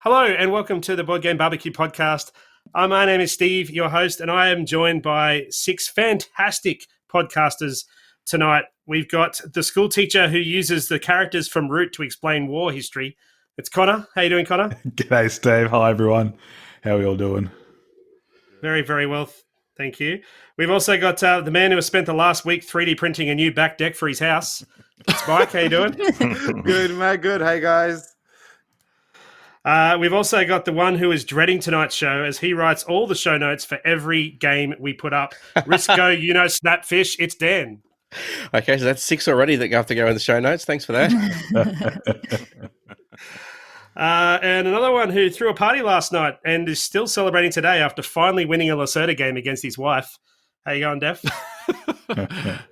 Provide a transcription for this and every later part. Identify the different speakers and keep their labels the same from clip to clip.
Speaker 1: Hello and welcome to the Board Game Barbecue podcast. My name is Steve, your host, and I am joined by six fantastic podcasters tonight. We've got the school teacher who uses the characters from Root to explain war history. It's Conor. How you doing, Conor?
Speaker 2: G'day, Steve. Hi, everyone. How are you all doing?
Speaker 1: Very, very well. Thank you. We've also got the man who has spent the last week 3D printing a new back deck for his house. It's Mike. How you doing?
Speaker 3: Good, mate. Good. Hey, guys.
Speaker 1: We've also got the one who is dreading tonight's show as he writes all the show notes for every game we put up. Risco, Snapfish, it's Dan.
Speaker 4: Okay, so that's six already that have to go in the show notes. Thanks for that.
Speaker 1: And another one who threw a party last night and is still celebrating today after finally winning a Lacerda game against his wife. How you going, Def?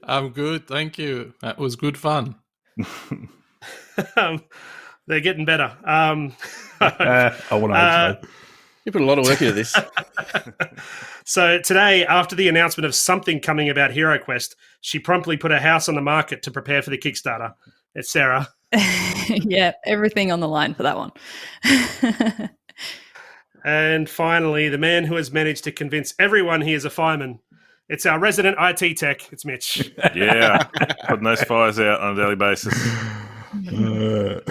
Speaker 5: I'm good, thank you. That was good fun.
Speaker 1: They're getting better.
Speaker 2: I want to
Speaker 4: You put a lot of work into this.
Speaker 1: So today, after the announcement of something coming about HeroQuest, she promptly put her house on the market to prepare for the Kickstarter. It's Sarah.
Speaker 6: Yeah, everything on the line for that one.
Speaker 1: And finally, the man who has managed to convince everyone he is a fireman. It's our resident IT tech. It's Mitch.
Speaker 7: Yeah, putting those fires out on a daily basis.
Speaker 1: So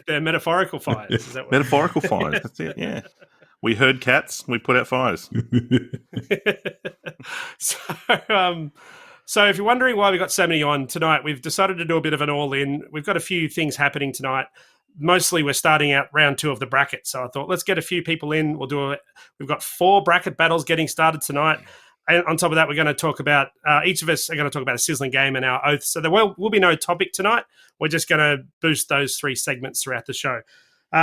Speaker 1: they're metaphorical fires. Is that what
Speaker 7: Metaphorical fires. That's it. Yeah, we heard cats. We put out fires.
Speaker 1: So if you're wondering why we got so many on tonight, we've decided to do a bit of an all-in. We've got a few things happening tonight. Mostly we're starting out round 2 of the bracket. So I thought, let's get a few people in. We've got 4 bracket battles getting started tonight. And on top of that, we're going to talk about, each of us are going to talk about a sizzling game and our oaths. So there will be no topic tonight. We're just going to boost those 3 segments throughout the show.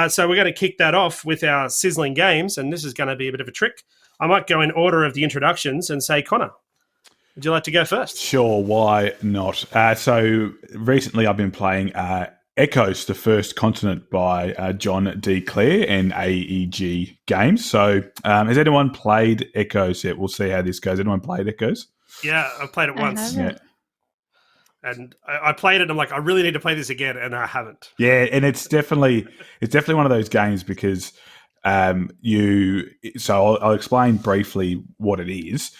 Speaker 1: So we're going to kick that off with our sizzling games. And this is going to be a bit of a trick. I might go in order of the introductions and say, Conor, would you like to go first?
Speaker 2: Sure, why not? So recently I've been playing Ecos, the First Continent by John D. Clare and AEG Games. So has anyone played Ecos yet? We'll see how this goes. Anyone played Ecos?
Speaker 1: Yeah, I've played it once.
Speaker 2: Yeah.
Speaker 1: And I played it and I'm like, I really need to play this again, and I haven't.
Speaker 2: Yeah, and it's definitely one of those games because I'll explain briefly what it is.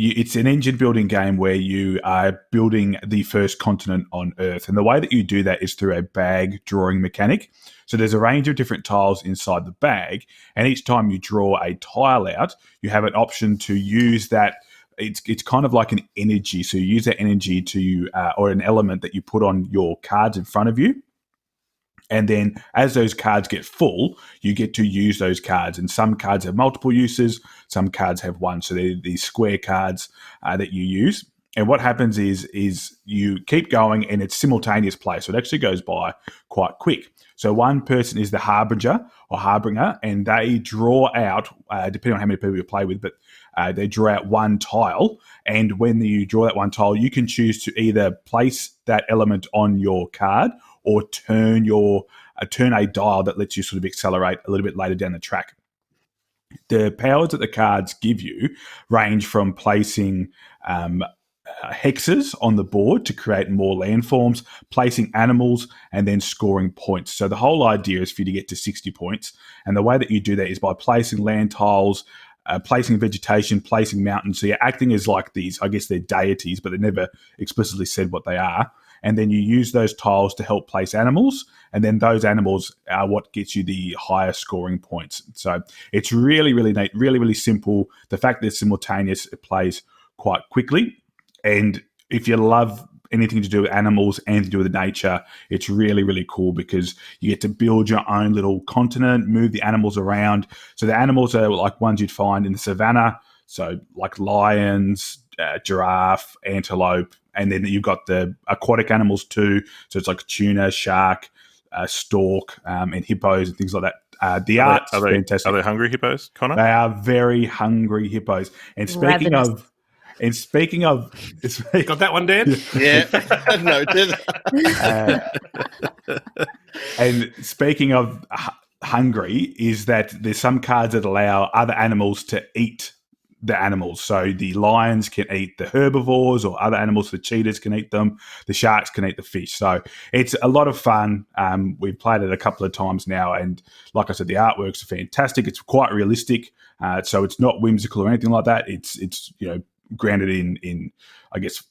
Speaker 2: It's an engine building game where you are building the first continent on Earth. And the way that you do that is through a bag drawing mechanic. So there's a range of different tiles inside the bag. And each time you draw a tile out, you have an option to use that. It's kind of like an energy. So you use that energy or an element that you put on your cards in front of you. And then as those cards get full, you get to use those cards. And some cards have multiple uses. Some cards have one. So they're these square cards that you use. And what happens is you keep going and it's simultaneous play. So it actually goes by quite quick. So one person is the harbinger or harbinger, and they draw out, depending on how many people you play with, but they draw out one tile. And when you draw that one tile, you can choose to either place that element on your card or turn a dial that lets you sort of accelerate a little bit later down the track. The powers that the cards give you range from placing hexes on the board to create more landforms, placing animals, and then scoring points. So the whole idea is for you to get to 60 points. And the way that you do that is by placing land tiles, placing vegetation, placing mountains. So you're acting as like these, I guess they're deities, but they never explicitly said what they are. And then you use those tiles to help place animals. And then those animals are what gets you the higher scoring points. So it's really, really neat, really, really simple. The fact that it's simultaneous, it plays quite quickly. And if you love anything to do with animals and to do with nature, it's really, really cool because you get to build your own little continent, move the animals around. So the animals are like ones you'd find in the savannah. So like lions, giraffe, antelope, and then you've got the aquatic animals too. So it's like tuna, shark, stork, and hippos and things like that. The art's fantastic.
Speaker 7: Are they hungry hippos, Conor?
Speaker 2: They are very hungry hippos. And speaking of...
Speaker 1: Got that one, Dan?
Speaker 4: Yeah, noted.
Speaker 2: And speaking of hungry, is that there's some cards that allow other animals to eat the animals. So the lions can eat the herbivores or other animals. The cheetahs can eat them. The sharks can eat the fish. So it's a lot of fun. We've played it a couple of times now, and like I said, the artworks are fantastic. It's quite realistic, so it's not whimsical or anything like that. It's grounded in I guess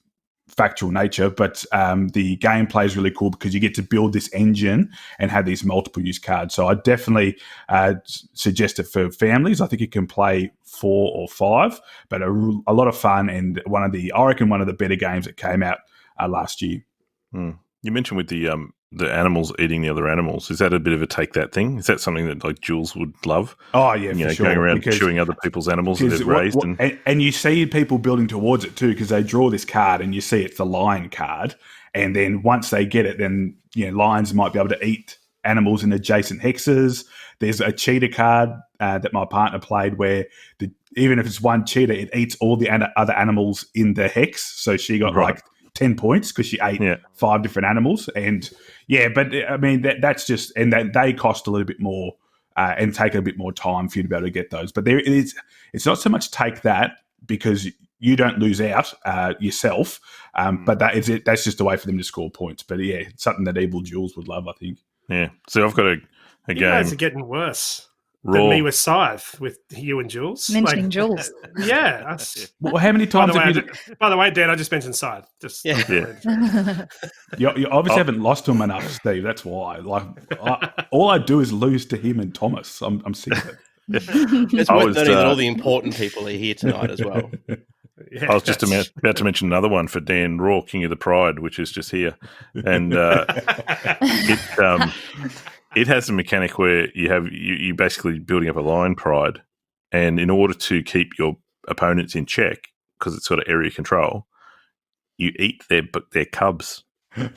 Speaker 2: factual nature, but the gameplay is really cool because you get to build this engine and have these multiple use cards. So I definitely suggest it for families. I think you can play 4 or 5, but a lot of fun, and I reckon one of the better games that came out last year.
Speaker 7: You mentioned with the animals eating the other animals. Is that a bit of a take that thing? Is that something that like Jules would love?
Speaker 2: Oh yeah, for sure.
Speaker 7: Going around chewing other people's animals that they've raised,
Speaker 2: and you see people building towards it too, because they draw this card and you see it's the lion card, and then once they get it, then lions might be able to eat animals in adjacent hexes. There's a cheetah card that my partner played where even if it's one cheetah, it eats all the other animals in the hex. So she got like 10 points because she ate 5 different animals. And but I mean, that's just, and they cost a little bit more and take a bit more time for you to be able to get those. But it's not so much take that because you don't lose out yourself, but that's just a way for them to score points. But it's something that Evil Jules would love, I think.
Speaker 7: Yeah. So I've got a
Speaker 1: you
Speaker 7: game.
Speaker 1: guys are getting worse. Than me with Scythe, with you and Jules.
Speaker 6: Mentioning Jules.
Speaker 1: Yeah.
Speaker 2: Well, how many times
Speaker 1: by the way, Dan, I just mentioned Scythe.
Speaker 2: You obviously haven't lost to him enough, Steve. That's why. All I do is lose to him and Thomas. I'm sick of it.
Speaker 4: It's worth noting that all the important people are here tonight as well.
Speaker 7: I was just about to mention another one for Dan Raw, King of the Pride, which is just here. And it has a mechanic where you're basically building up a lion pride, and in order to keep your opponents in check, because it's sort of area control, you eat their cubs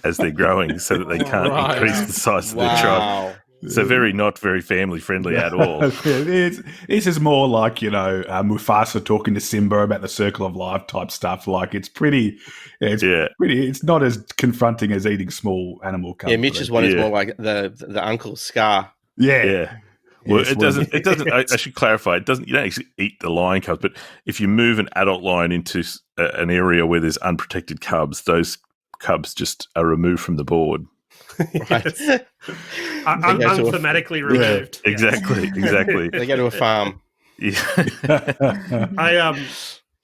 Speaker 7: as they're growing so that they can't increase the size of their tribe. So not very family friendly at all.
Speaker 2: This is more like, Mufasa talking to Simba about the circle of life type stuff. Like it's pretty, it's not as confronting as eating small animal cubs.
Speaker 4: Yeah, Mitch's one is more like the Uncle Scar.
Speaker 2: Yeah.
Speaker 7: Well, it doesn't. I should clarify. It doesn't. You don't actually eat the lion cubs, but if you move an adult lion into an area where there's unprotected cubs, those cubs just are removed from the board.
Speaker 1: Unthematically removed.
Speaker 7: Yeah, exactly.
Speaker 4: They go to a farm.
Speaker 7: Yeah.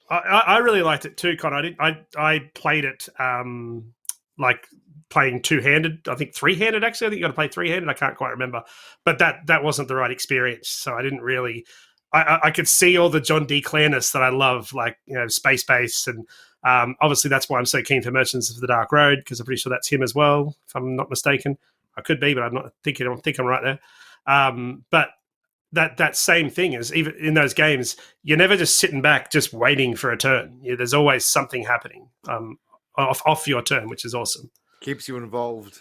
Speaker 1: I really liked it too, Conor. I played it like playing two-handed. I think three-handed actually. I think you got to play three-handed. I can't quite remember, but that wasn't the right experience. So I didn't really. I could see all the John D. Clareness that I love, like Space Base, and obviously that's why I'm so keen for Merchants of the Dark Road, because I'm pretty sure that's him as well, if I'm not mistaken. I could be, but I'm not thinking. I think I'm right there. But that same thing is, even in those games, you're never just sitting back just waiting for a turn. There's always something happening off your turn, which is awesome.
Speaker 3: Keeps you involved.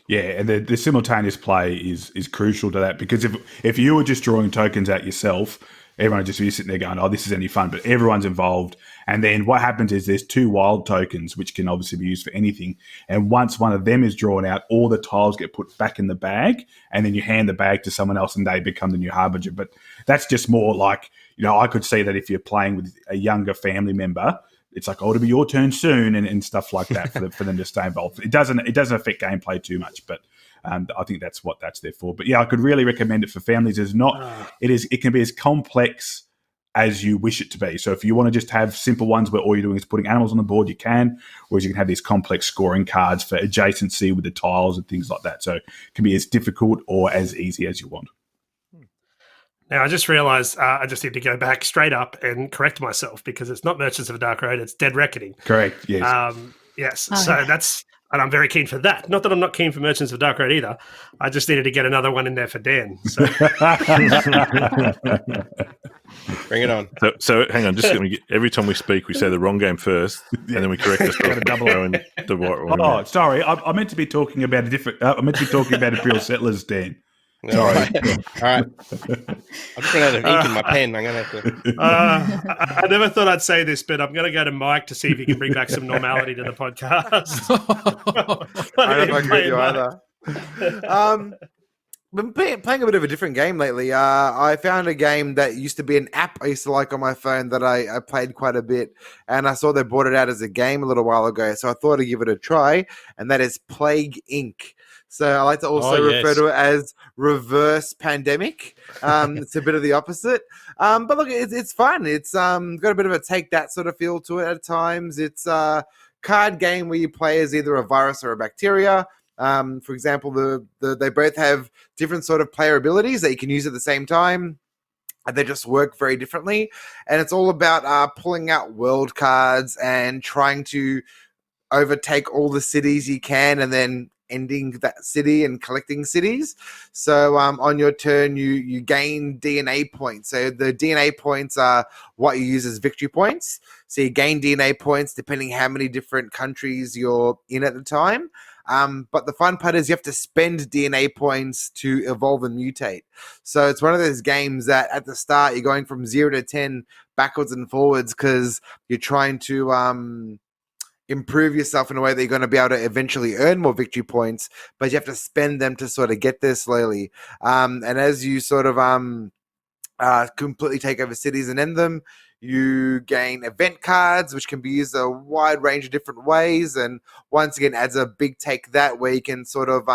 Speaker 2: Yeah, and the simultaneous play is crucial to that, because if you were just drawing tokens at yourself, everyone would just be sitting there going, oh, this is any fun, but everyone's involved. And then what happens is there's 2 wild tokens, which can obviously be used for anything. And once one of them is drawn out, all the tiles get put back in the bag, and then you hand the bag to someone else and they become the new harbinger. But that's just more like, I could see that if you're playing with a younger family member, it's like, it'll be your turn soon, and stuff like that for them to stay involved. It doesn't affect gameplay too much, but I think that's what that's there for. But yeah, I could really recommend it for families. It can be as complex as you wish it to be. So if you want to just have simple ones where all you're doing is putting animals on the board, you can, whereas you can have these complex scoring cards for adjacency with the tiles and things like that. So it can be as difficult or as easy as you want.
Speaker 1: Now, I just realised I just need to go back straight up and correct myself, because it's not Merchants of the Dark Road, it's Dead Reckoning.
Speaker 2: Correct, yes.
Speaker 1: Yes, so that's... And I'm very keen for that. Not that I'm not keen for Merchants of the Dark Road either. I just needed to get another one in there for Dan. So.
Speaker 4: Bring it on.
Speaker 7: So hang on, just every time we speak, we say the wrong game first, and then we correct ourselves. The right one.
Speaker 2: Oh, sorry, I meant to be talking about Imperial Settlers, Dan. Sorry.
Speaker 4: All right. I've just run out of ink in my pen. I'm going to have to...
Speaker 1: I never thought I'd say this, but I'm going to go to Mike to see if he can bring back some normality to the podcast.
Speaker 3: I don't agree with you either. been playing a bit of a different game lately. I found a game that used to be an app I used to like on my phone that I played quite a bit, and I saw they brought it out as a game a little while ago, so I thought I'd give it a try, and that is Plague Inc. So I like to also refer to it as Reverse Pandemic. It's a bit of the opposite, but look, it's fun. It's got a bit of a take that sort of feel to it at times. It's a card game where you play as either a virus or a bacteria. For example, they both have different sort of player abilities that you can use at the same time. And they just work very differently. And it's all about pulling out world cards and trying to overtake all the cities you can and then ending that city and collecting cities. So on your turn, you gain DNA points. So the DNA points are what you use as victory points. So you gain DNA points depending how many different countries you're in at the time. But the fun part is you have to spend DNA points to evolve and mutate. So it's one of those games that at the start you're going from 0 to 10 backwards and forwards because you're trying to improve yourself in a way that you're going to be able to eventually earn more victory points, but you have to spend them to sort of get there slowly. And as you sort of completely take over cities and end them, you gain event cards, which can be used a wide range of different ways. And once again, adds a big take that where you can sort of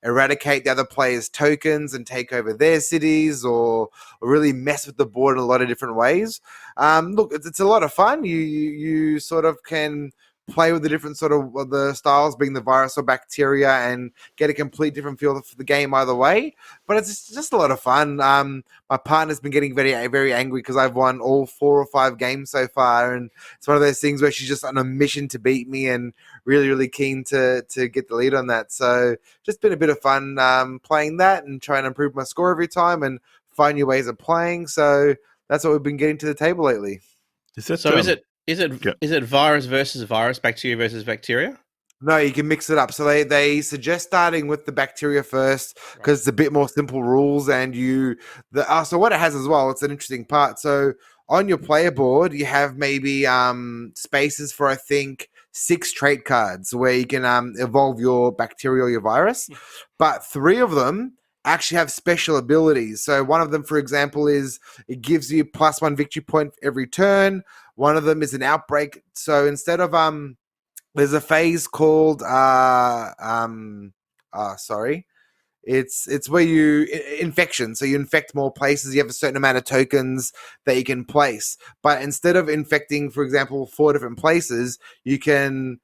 Speaker 3: eradicate the other players' tokens and take over their cities or really mess with the board in a lot of different ways. Look, it's a lot of fun. You sort of can play with the different sort of the styles, being the virus or bacteria, and get a complete different feel for the game either way. But it's just a lot of fun. My partner's been getting very, very angry because I've won all 4 or 5 games so far, and it's one of those things where she's just on a mission to beat me and really, really keen to get the lead on that. So just been a bit of fun playing that and trying to improve my score every time and find new ways of playing. So that's what we've been getting to the table lately.
Speaker 4: Is it virus versus virus, bacteria versus bacteria?
Speaker 3: No, you can mix it up. So they suggest starting with the bacteria first because it's a bit more simple rules. And so what it has as well, it's an interesting part. So on your player board, you have maybe spaces for, I think, 6 trait cards where you can evolve your bacteria or your virus. But 3 of them actually have special abilities. So one of them, for example, is it gives you +1 victory point every turn. One of them is an outbreak. So instead of there's a phase called it's where you infection. So you infect more places. You have a certain amount of tokens that you can place. But instead of infecting, for example, 4 different places, you can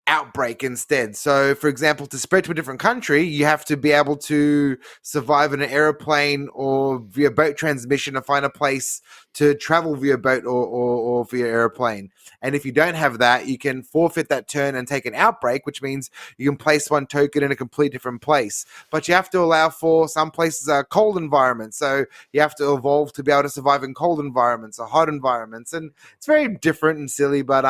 Speaker 3: outbreak instead. So, for example, to spread to a different country, you have to be able to survive in an airplane or via boat transmission and find a place to travel via boat or via airplane. And if you don't have that, you can forfeit that turn and take an outbreak, which means you can place 1 token in a complete different place. But you have to allow for some places are cold environments. So you have to evolve to be able to survive in cold environments or hot environments. And it's very different and silly, but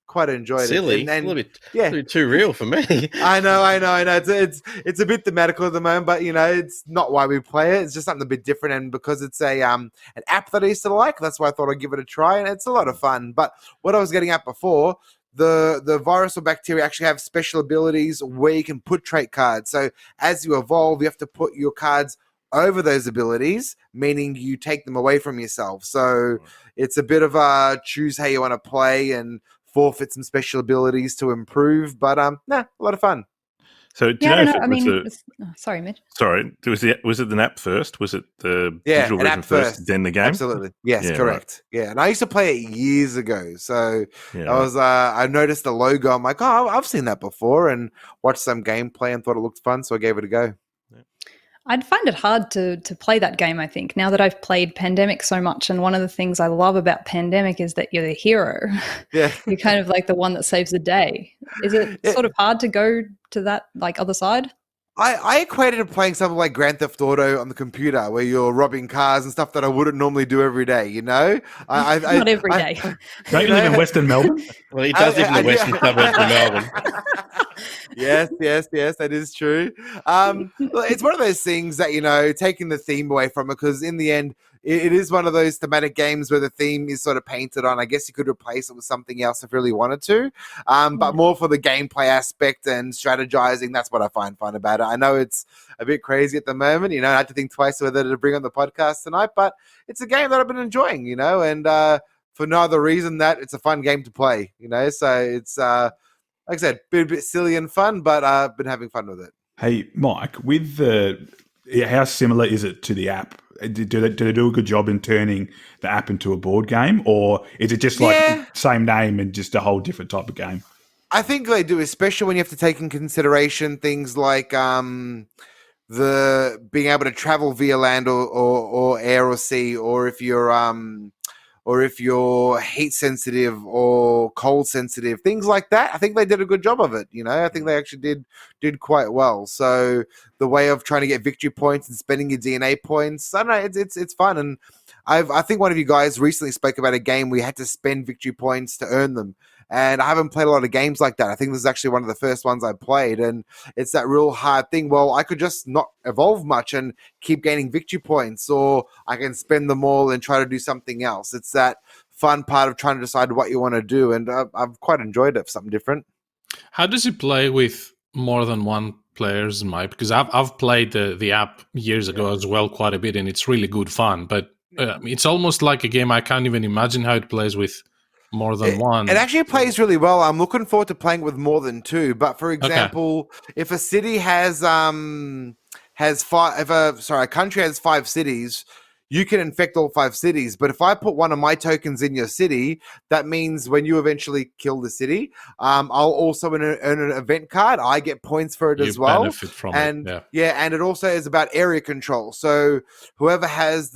Speaker 3: quite enjoyed
Speaker 4: Silly.
Speaker 3: it.
Speaker 4: And, a little bit too real for me.
Speaker 3: I know. It's a bit thematical at the moment, but it's not why we play it. It's just something a bit different, and because it's an app that I used to like, that's why I thought I'd give it a try, and it's a lot of fun. But what I was getting at before, the virus or bacteria actually have special abilities where you can put trait cards. So as you evolve, you have to put your cards over those abilities, meaning you take them away from yourself. So it's a bit of a choose how you want to play and forfeit some special abilities to improve, but a lot of fun.
Speaker 7: So do you know if it was
Speaker 6: sorry, Mitch.
Speaker 7: Sorry, was it the app first? Was it the digital version first, then the game?
Speaker 3: Absolutely, yes, correct. Right. Yeah, and I used to play it years ago, so I noticed the logo. I'm like, oh, I've seen that before, and watched some gameplay and thought it looked fun, so I gave it a go.
Speaker 6: I'd find it hard to play that game, I think, now that I've played Pandemic so much. And one of the things I love about Pandemic is that you're the hero.
Speaker 3: Yeah.
Speaker 6: You're kind of like the one that saves the day. Is it sort of hard to go to that other side?
Speaker 3: I equated to playing something like Grand Theft Auto on the computer where you're robbing cars and stuff that I wouldn't normally do every day,
Speaker 6: Not every day.
Speaker 2: Don't you live in Western Melbourne?
Speaker 4: Well, he does live in the western suburbs of Melbourne.
Speaker 3: Yes, that is true. Well, it's one of those things that, taking the theme away from it, because in the end, it is one of those thematic games where the theme is sort of painted on. I guess you could replace it with something else if you really wanted to. But more for the gameplay aspect and strategizing, that's what I find fun about it. I know it's a bit crazy at the moment, I had to think twice whether to bring on the podcast tonight, but it's a game that I've been enjoying, and for no other reason that it's a fun game to play, so it's like I said, been a bit silly and fun, but I've been having fun with it.
Speaker 2: Hey, Mike, with how similar is it to the app? Do they do a good job in turning the app into a board game, or is it just like same name and just a whole different type of game?
Speaker 3: I think they do, especially when you have to take in consideration things like the being able to travel via land or air or sea, or if you're heat sensitive or cold sensitive, things like that. I think they did a good job of it. I think they actually did quite well. So the way of trying to get victory points and spending your DNA points, I don't know, it's fun. And I think one of you guys recently spoke about a game where you had to spend victory points to earn them. And I haven't played a lot of games like that. I think this is actually one of the first ones I played. And it's that real hard thing. Well, I could just not evolve much and keep gaining victory points, or I can spend them all and try to do something else. It's that fun part of trying to decide what you want to do. And I've quite enjoyed it for something different.
Speaker 5: How does it play with more than one players, Mike? Because I've played the app years ago as well quite a bit, and it's really good fun. But it's almost like a game I can't even imagine how it plays with more than one.
Speaker 3: It actually plays really well. I'm looking forward to playing with more than two. But for example, if a city has five, a country has 5 cities, you can infect all 5 cities. But if I put one of my tokens in your city, that means when you eventually kill the city, I'll also earn an event card. I get points for it as well.
Speaker 5: Benefit from it.
Speaker 3: And it also is about area control. So whoever has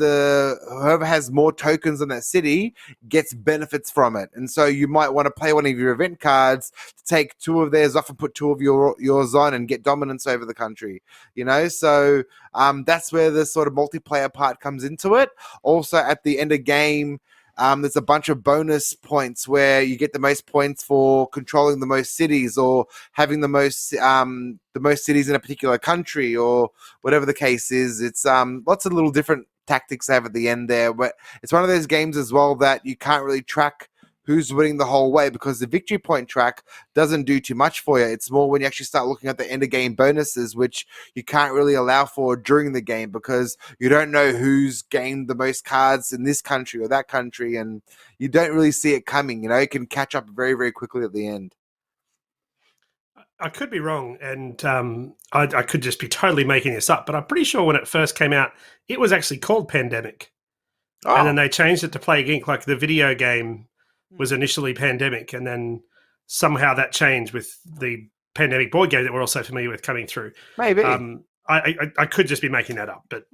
Speaker 3: more tokens in that city gets benefits from it. And so you might want to play one of your event cards to take 2 of theirs off and put 2 of yours on and get dominance over the country. So that's where the sort of multiplayer part comes into it. Also, at the end of game, there's a bunch of bonus points where you get the most points for controlling the most cities, or having the most cities in a particular country, or whatever the case is. It's lots of little different tactics they have at the end there. But it's one of those games as well that you can't really track who's winning the whole way, because the victory point track doesn't do too much for you. It's more when you actually start looking at the end of game bonuses, which you can't really allow for during the game, because you don't know who's gained the most cards in this country or that country, and you don't really see it coming. It can catch up very, very quickly at the end.
Speaker 1: I could be wrong, and I could just be totally making this up, but I'm pretty sure when it first came out, it was actually called Pandemic. Oh. And then they changed it to Plague Inc. Like the video game was initially Pandemic, and then somehow that changed with the Pandemic board game that we're also familiar with coming through.
Speaker 3: Maybe.
Speaker 1: I could just be making that up, but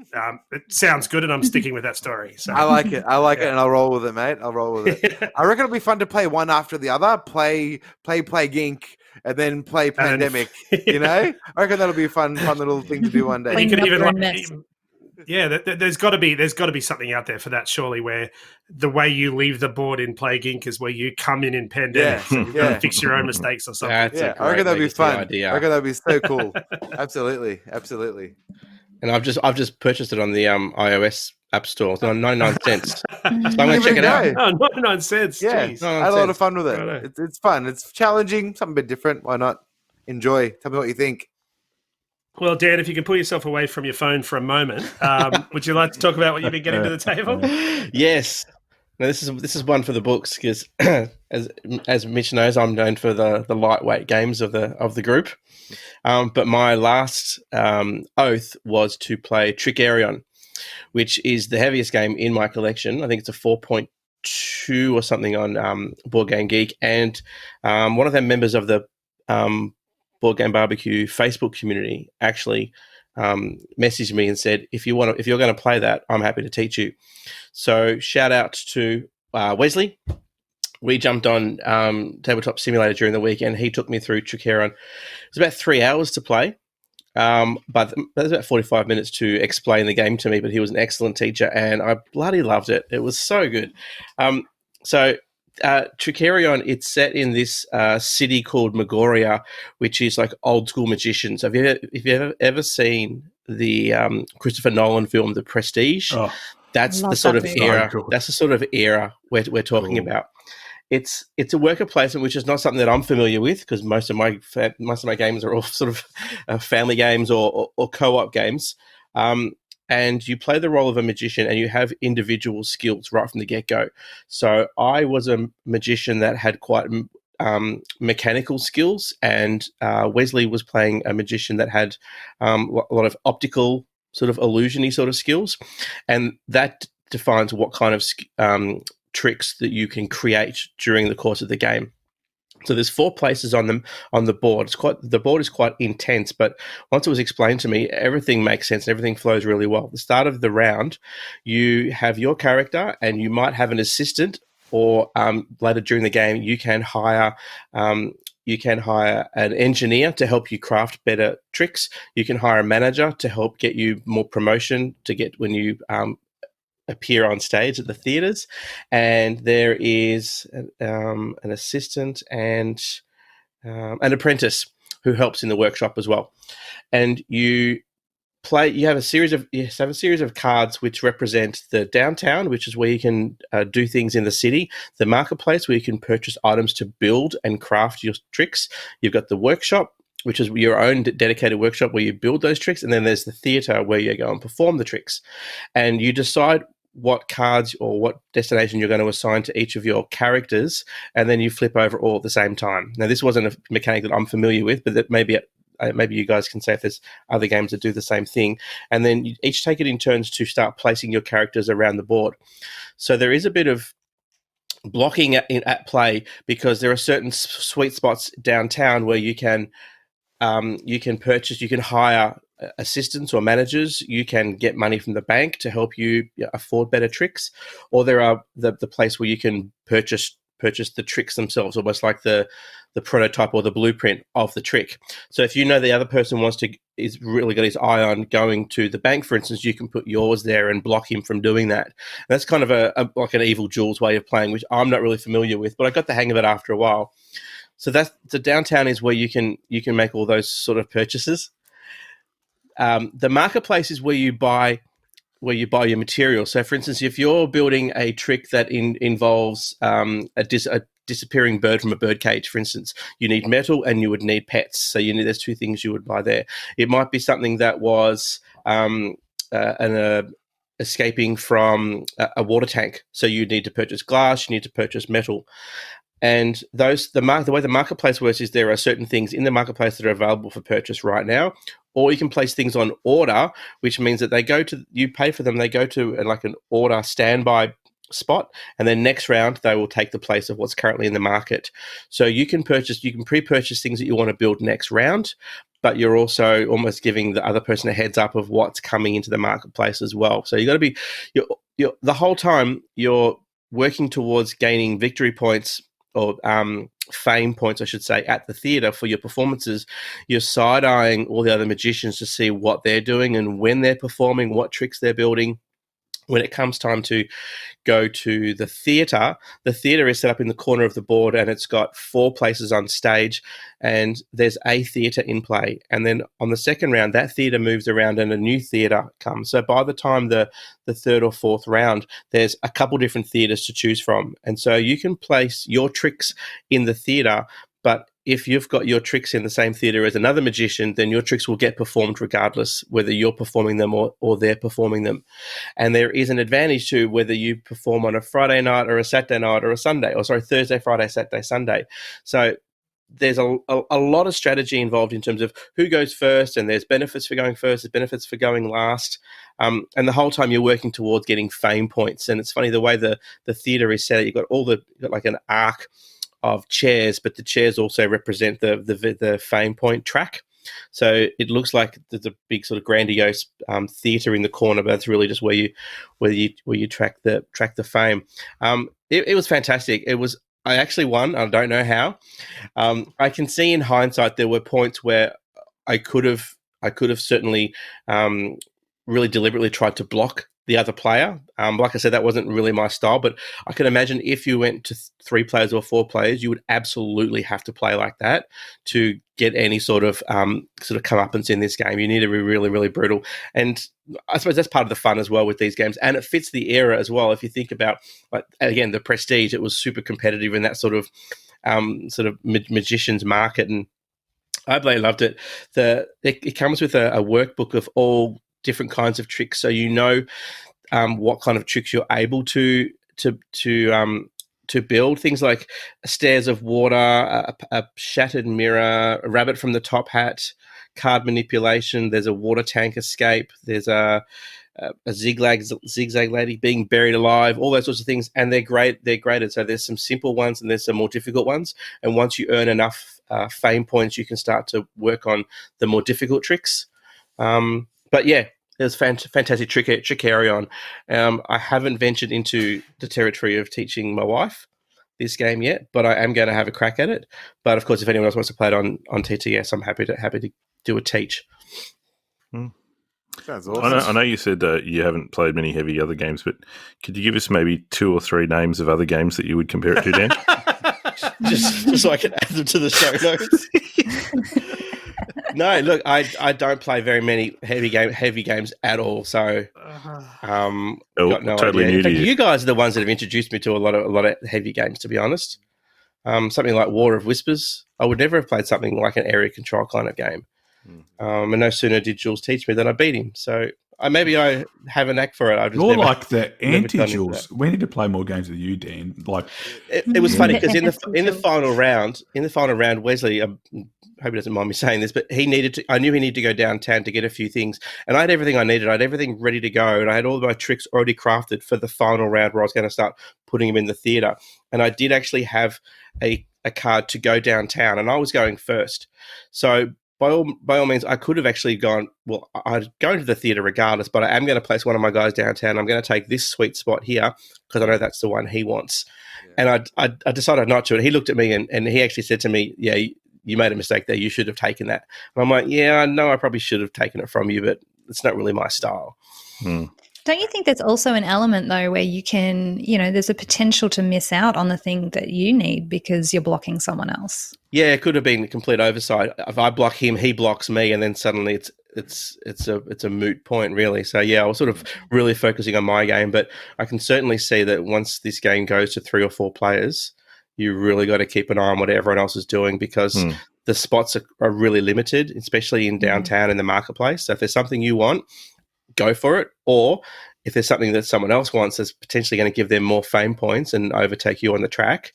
Speaker 1: it sounds good, and I'm sticking with that story. So
Speaker 3: I like it, and I'll roll with it, mate. I'll roll with it. I reckon it'll be fun to play one after the other. Play Plague Inc. and then play Pandemic. I reckon that'll be a fun little thing to do one day.
Speaker 1: You can even there's got to be something out there for that, surely, where the way you leave the board in Plague Inc. is where you come in Pandemic, and fix your own mistakes or something.
Speaker 3: I reckon that'd be fun. I reckon that'd be so cool. Absolutely.
Speaker 4: And I've just purchased it on the iOS App Store. It's 99 cents. So I'm going to check it out.
Speaker 1: Oh, 99 cents.
Speaker 3: Yeah,
Speaker 1: Jeez.
Speaker 3: I had a lot of fun with it. It's fun. It's challenging, something a bit different. Why not? Enjoy. Tell me what you think.
Speaker 1: Well, Dan, if you can pull yourself away from your phone for a moment, would you like to talk about what you've been getting to the table?
Speaker 4: Yes. Now, this is one for the books, because as Mitch knows, I'm known for the lightweight games of the group. But my last oath was to play Trickerion, which is the heaviest game in my collection. I think it's a 4.2 or something on Board Game Geek, and one of the members of the Board Game Barbecue Facebook community actually messaged me and said, if you're going to play that, I'm happy to teach you. So shout out to Wesley. We jumped on Tabletop Simulator during the weekend. He took me through Trickerion. It was about 3 hours to play, but it was about 45 minutes to explain the game to me. But he was an excellent teacher, and I bloody loved it. It was so good. So Trickerion, it's set in this city called Magoria, which is like old school magicians. Have you ever seen the Christopher Nolan film, The Prestige?
Speaker 2: Oh,
Speaker 4: That's
Speaker 6: Love
Speaker 4: the sort
Speaker 6: that
Speaker 4: of
Speaker 6: movie.
Speaker 4: era.
Speaker 2: So good.
Speaker 4: That's the sort of era we're talking
Speaker 2: Cool.
Speaker 4: about. It's a worker placement, which is not something that I'm familiar with because most of my games are all sort of family games or co-op games. And you play the role of a magician, and you have individual skills right from the get-go. So I was a magician that had quite mechanical skills, and Wesley was playing a magician that had a lot of optical sort of illusion-y sort of skills, and that defines what kind of tricks that you can create during the course of the game. So there's 4 places on the board. The board is quite intense, but once it was explained to me, everything makes sense and everything flows really well. At the start of the round, you have your character, and you might have an assistant, or later during the game, you can hire an engineer to help you craft better tricks. You can hire a manager to help get you more promotion to get when you appear on stage at the theaters, and there is an assistant and an apprentice who helps in the workshop as well. And you have a series of cards which represent the downtown, which is where you can do things in the city, the marketplace where you can purchase items to build and craft your tricks. You've got the workshop, which is your own dedicated workshop where you build those tricks, and then there's the theater where you go and perform the tricks. And you decide what cards or what destination you're going to assign to each of your characters, and then you flip over all at the same time. Now, this wasn't a mechanic that I'm familiar with, but that maybe you guys can say if there's other games that do the same thing. And then you each take it in turns to start placing your characters around the board. So there is a bit of blocking at play, because there are certain sweet spots downtown where you can hire assistants or managers. You can get money from the bank to help you afford better tricks, or there are the place where you can purchase the tricks themselves, almost like the prototype or the blueprint of the trick. So if you know the other person is really got his eye on going to the bank, for instance, you can put yours there and block him from doing that. And that's kind of like an Evil Jules way of playing, which I'm not really familiar with, but I got the hang of it after a while. So that's the downtown is where you can make all those sort of purchases. The marketplace is where you buy your material. So, for instance, if you're building a trick that involves a disappearing bird from a bird cage, for instance, you need metal and you would need pets. So there's 2 things you would buy there. It might be something that was escaping from a water tank. So you need to purchase glass, you need to purchase metal. And the way the marketplace works is there are certain things in the marketplace that are available for purchase right now, or you can place things on order, which means that you pay for them, they go to like an order standby spot, and then next round they will take the place of what's currently in the market. So you can pre-purchase things that you want to build next round, but you're also almost giving the other person a heads up of what's coming into the marketplace as well. So you got to be the whole time you're working towards gaining victory points, or fame points, I should say, at the theater for your performances. You're side-eyeing all the other magicians to see what they're doing and when they're performing, what tricks they're building. When it comes time to go to the theater is set up in the corner of the board, and it's got 4 places on stage, and there's a theater in play. And then on the second round, that theater moves around and a new theater comes. So by the time the 3rd or 4th round, there's a couple different theaters to choose from. And so you can place your tricks in the theater, but if you've got your tricks in the same theater as another magician, then your tricks will get performed regardless whether you're performing them or they're performing them. And there is an advantage to whether you perform on a Friday night or a Saturday night or a Sunday, Thursday, Friday, Saturday, Sunday. So there's a lot of strategy involved in terms of who goes first, and there's benefits for going first, there's benefits for going last. And the whole time you're working towards getting fame points. And it's funny, the way the theater is set, you've got like an arc of chairs, but the chairs also represent the fame point track. So it looks like there's a big sort of grandiose theater in the corner, but that's really just where you track the fame. It was fantastic. I actually won. I don't know how. I can see in hindsight there were points where I could have certainly really deliberately tried to block the other player. Like I said, that wasn't really my style, but I can imagine if you went to 3 players or 4 players, you would absolutely have to play like that to get any sort of comeuppance in this game. You need to be really, really brutal. And I suppose that's part of the fun as well with these games. And it fits the era as well. If you think about, like, again, the Prestige, it was super competitive in that sort of magician's market, and I really loved it. It comes with a workbook of all different kinds of tricks, so you know what kind of tricks you're able to build. Things like stairs of water, a shattered mirror, a rabbit from the top hat, card manipulation. There's a water tank escape. There's a zigzag lady being buried alive. All those sorts of things, and they're great. They're graded. So there's some simple ones and there's some more difficult ones. And once you earn enough fame points, you can start to work on the more difficult tricks. But yeah, there's fantastic Trickerion. I haven't ventured into the territory of teaching my wife this game yet, but I am going to have a crack at it. But of course, if anyone else wants to play it on TTS, I'm happy to do a teach.
Speaker 3: Sounds awesome.
Speaker 7: I know you said you haven't played many heavy other games, but could you give us maybe 2 or 3 names of other games that you would compare it to, Dan?
Speaker 4: just so I can add them to the show notes. No, look, I don't play very many heavy games at all. So, got no
Speaker 7: totally
Speaker 4: idea.
Speaker 7: new to you.
Speaker 4: You guys are the ones that have introduced me to a lot of heavy games, to be honest. Something like War of Whispers. I would never have played something like an area control kind of game. And no sooner did Jules teach me than I beat him. So maybe I have a knack for it.
Speaker 2: You're like the anti-Jules. We need to play more games with you, Dan. Like
Speaker 4: it was funny because in the final round, Wesley, I hope he doesn't mind me saying this, but I knew he needed to go downtown to get a few things, and I had everything I needed. I had everything ready to go, and I had all of my tricks already crafted for the final round where I was going to start putting him in the theater. And I did actually have a card to go downtown, and I was going first. So by all means, I could have actually gone, well, I'd go into the theatre regardless, but I am going to place one of my guys downtown. I'm going to take this sweet spot here because I know that's the one he wants. Yeah. And I decided not to. And he looked at me and he actually said to me, yeah, you made a mistake there. You should have taken that. And I'm like, yeah, I know I probably should have taken it from you, but it's not really my style.
Speaker 6: Don't you think there's also an element, though, where you can, there's a potential to miss out on the thing that you need because you're blocking someone else?
Speaker 4: Yeah, it could have been a complete oversight. If I block him, he blocks me, and then suddenly it's a moot point, really. So yeah, I was sort of really focusing on my game, but I can certainly see that once this game goes to 3 or 4 players, you really got to keep an eye on what everyone else is doing because the spots are really limited, especially in downtown in the marketplace. So if there's something you want, go for it. Or if there's something that someone else wants that's potentially going to give them more fame points and overtake you on the track,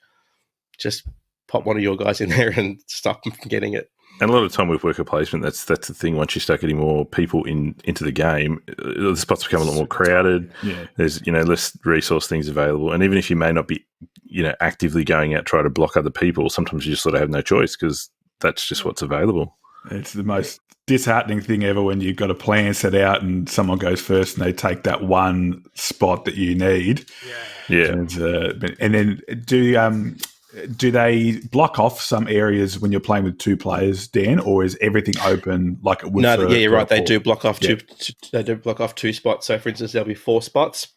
Speaker 4: just pop one of your guys in there and stop them from getting it.
Speaker 7: And a lot of time with worker placement, that's the thing. Once you start getting more people into the game, the spots become a lot more crowded. Yeah. There's less resource things available, and even if you may not be actively going out trying to block other people, sometimes you just sort of have no choice because that's just what's available.
Speaker 2: It's the most disheartening thing ever when you've got a plan set out and someone goes first and they take that one spot that you need.
Speaker 7: Yeah.
Speaker 2: And then do they block off some areas when you're playing with 2 players, Dan, or is everything open like it would?
Speaker 4: No, you're right. They do block off 2. They do block off 2 spots. So, for instance, there'll be 4 spots.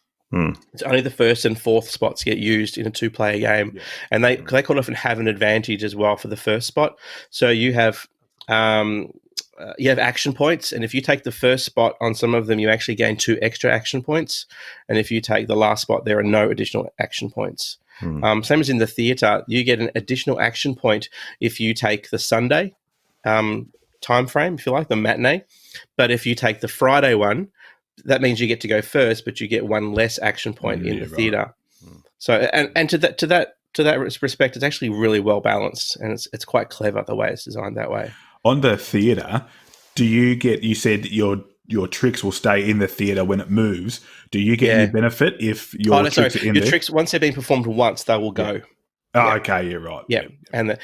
Speaker 4: It's only the first and fourth spots get used in a 2-player game, and they quite often have an advantage as well for the first spot. So you have action points, and if you take the first spot on some of them, you actually gain 2 extra action points. And if you take the last spot, there are no additional action points. Same as in the theatre, you get an additional action point if you take the Sunday time frame, if you like, the matinee. But if you take the Friday one, that means you get to go first, but you get 1 less action point in the theatre. So, and to that respect, it's actually really well balanced, and it's quite clever the way it's designed that way.
Speaker 2: On the theatre, do you get? You said your tricks will stay in the theatre when it moves. Do you get any benefit if your tricks are in there?
Speaker 4: Tricks, once they've been performed once, they will go.
Speaker 2: Oh, okay, you're right.
Speaker 4: Yeah, and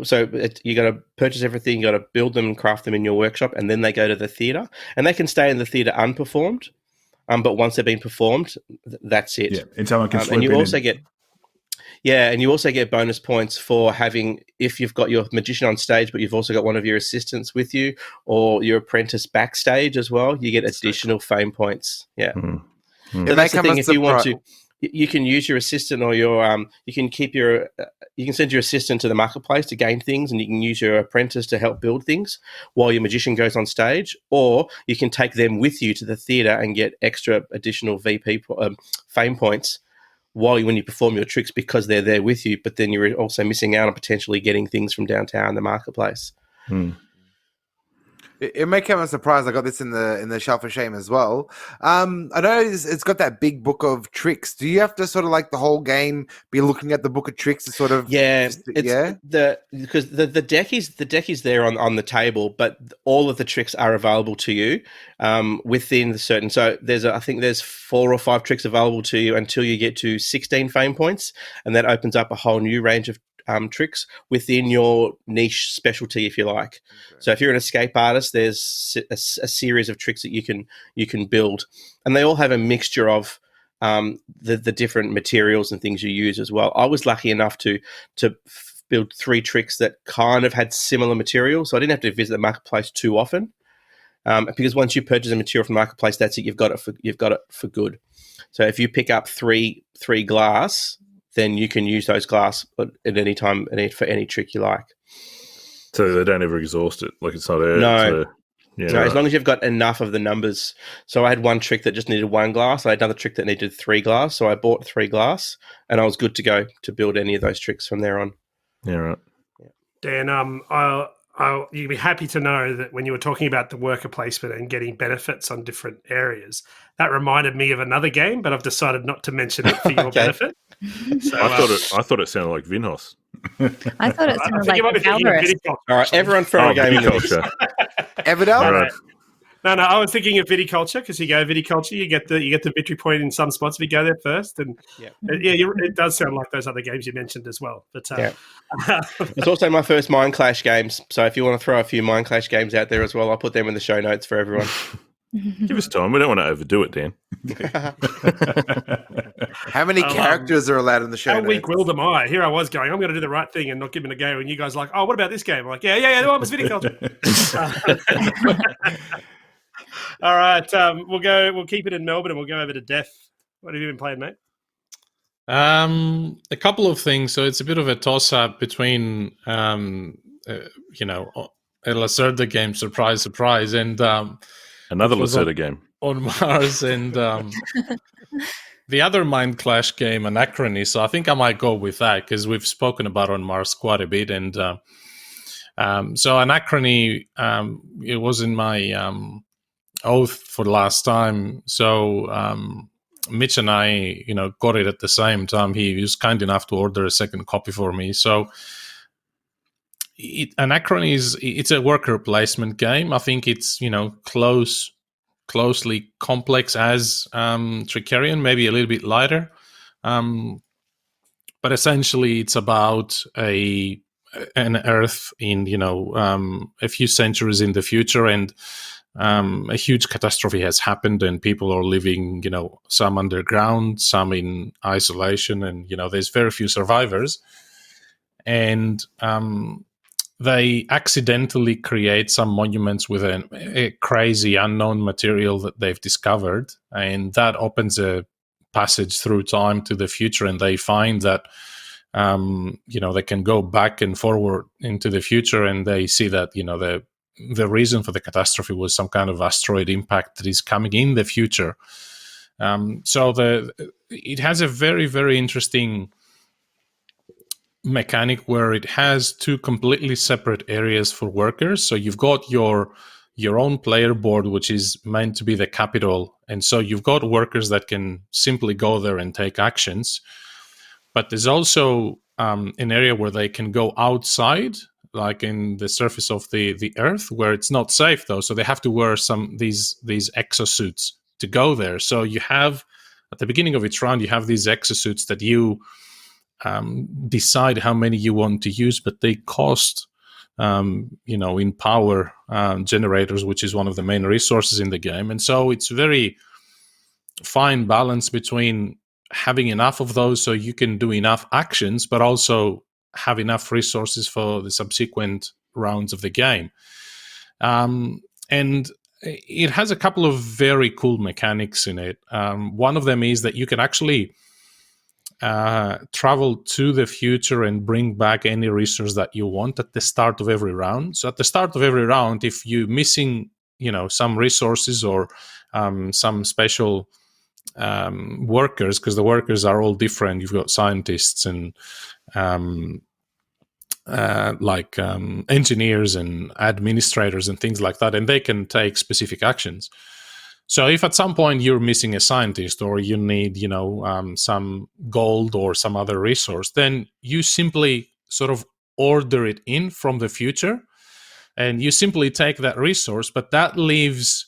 Speaker 4: so you got to purchase everything, you got to build them and craft them in your workshop, and then they go to the theatre, and they can stay in the theatre unperformed. But once they've been performed, that's it.
Speaker 2: Yeah, and someone can slip
Speaker 4: and you
Speaker 2: in
Speaker 4: also get. Yeah, and you also get bonus points for if you've got your magician on stage, but you've also got one of your assistants with you or your apprentice backstage as well, you get additional fame points. Yeah. So that's the thing. If you want to, you can use your assistant or your you can keep your you can send your assistant to the marketplace to gain things, and you can use your apprentice to help build things while your magician goes on stage, or you can take them with you to the theater and get extra additional fame points when you perform your tricks because they're there with you. But then you're also missing out on potentially getting things from downtown, the marketplace.
Speaker 3: It may come as a surprise. I got this in the Shelf of Shame as well. I know it's got that big book of tricks. Do you have to sort of like the whole game be looking at the book of tricks to sort of
Speaker 4: because the deck is there on the table, but all of the tricks are available to you within the certain. So I think there's 4 or 5 tricks available to you until you get to 16 fame points, and that opens up a whole new range of tricks within your niche specialty, if you like. Okay. So if you're an escape artist, there's a series of tricks that you can build, and they all have a mixture of the different materials and things you use as well. I was lucky enough to build 3 tricks that kind of had similar materials, so I didn't have to visit the marketplace too often, because once you purchase a material from the marketplace, that's it. You've got it for good. So if you pick up three glass, then you can use those glass at any time for any trick you like.
Speaker 7: So they don't ever exhaust it? Like it's not
Speaker 4: No, as long as you've got enough of the numbers. So I had one trick that just needed 1 glass. I had another trick that needed 3 glass. So I bought 3 glass, and I was good to go to build any of those tricks from there on.
Speaker 7: Yeah, right.
Speaker 1: Dan, you'd be happy to know that when you were talking about the worker placement and getting benefits on different areas, that reminded me of another game, but I've decided not to mention it for your benefit. So,
Speaker 7: I thought it sounded like Vinhos.
Speaker 6: I thought it sounded like Valorous.
Speaker 4: All right, everyone throw a game in
Speaker 7: Viticulture.
Speaker 3: Everdell?
Speaker 7: Right.
Speaker 1: No, I was thinking of viticulture, because you go viticulture, you get the victory point in some spots if you go there first, and it does sound like those other games you mentioned as well. But
Speaker 4: it's also my first Mind Clash games, so if you want to throw a few Mind Clash games out there as well, I'll put them in the show notes for everyone.
Speaker 7: Give us time. We don't want to overdo it, Dan.
Speaker 3: How many characters are allowed in the show
Speaker 1: How
Speaker 3: notes?
Speaker 1: weak-willed am I? Here I was going, I'm going to do the right thing and not give it a go, and you guys are like, oh, what about this game? I'm like, yeah, the one was viticulture. All right, we'll keep it in Melbourne, and we'll go over to Death. What have you been playing, mate?
Speaker 5: A couple of things. So it's a bit of a toss-up between, El Lacerda game, surprise, and
Speaker 7: another Lacerda game
Speaker 5: on Mars, and the other Mind Clash game, Anachrony. So I think I might go with that because we've spoken about on Mars quite a bit, and so Anachrony, it was in my oath for the last time. So Mitch and I, got it at the same time. He was kind enough to order a second copy for me. So Anachrony it's a worker placement game. I think it's closely complex as Trickerion, maybe a little bit lighter, but essentially it's about an Earth in a few centuries in the future, and a huge catastrophe has happened, and people are living, some underground, some in isolation, and there's very few survivors, and they accidentally create some monuments with a crazy unknown material that they've discovered, and that opens a passage through time to the future, and they find that they can go back and forward into the future, and they see that the reason for the catastrophe was some kind of asteroid impact that is coming in the future. So it has a very, very interesting mechanic where it has 2 completely separate areas for workers. So you've got your own player board, which is meant to be the capital, and so you've got workers that can simply go there and take actions. But there's also an area where they can go outside, like in the surface of the Earth, where it's not safe though. So they have to wear these exosuits to go there. So you have, at the beginning of each round, you have these exosuits that you decide how many you want to use, but they cost, in power generators, which is one of the main resources in the game. And so it's very fine balance between having enough of those so you can do enough actions, but also have enough resources for the subsequent rounds of the game. And it has a couple of very cool mechanics in it. One of them is that you can actually travel to the future and bring back any resource that you want at the start of every round. So at the start of every round, if you're missing, some resources or some special workers, because the workers are all different. You've got scientists and engineers and administrators and things like that, and they can take specific actions. So if at some point you're missing a scientist or you need, some gold or some other resource, then you simply sort of order it in from the future, and you simply take that resource, but that leaves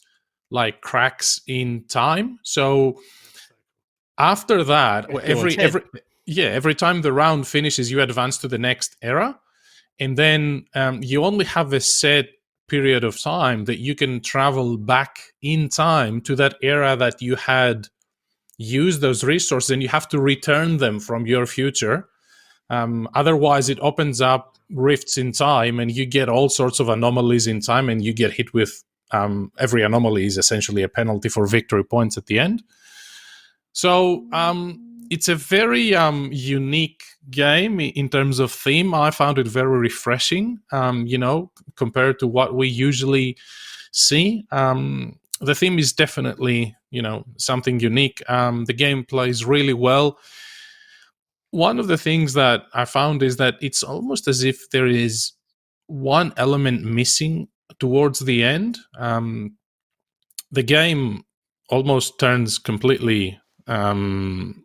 Speaker 5: like cracks in time. So after that, every time the round finishes, you advance to the next era, and then you only have a set period of time that you can travel back in time to that era that you had used those resources, and you have to return them from your future. Otherwise, it opens up rifts in time, and you get all sorts of anomalies in time, and you get hit with every anomaly is essentially a penalty for victory points at the end. So it's a very unique game in terms of theme. I found it very refreshing, compared to what we usually see. The theme is definitely, something unique. The game plays really well. One of the things that I found is that it's almost as if there is one element missing towards the end. The game almost turns completely in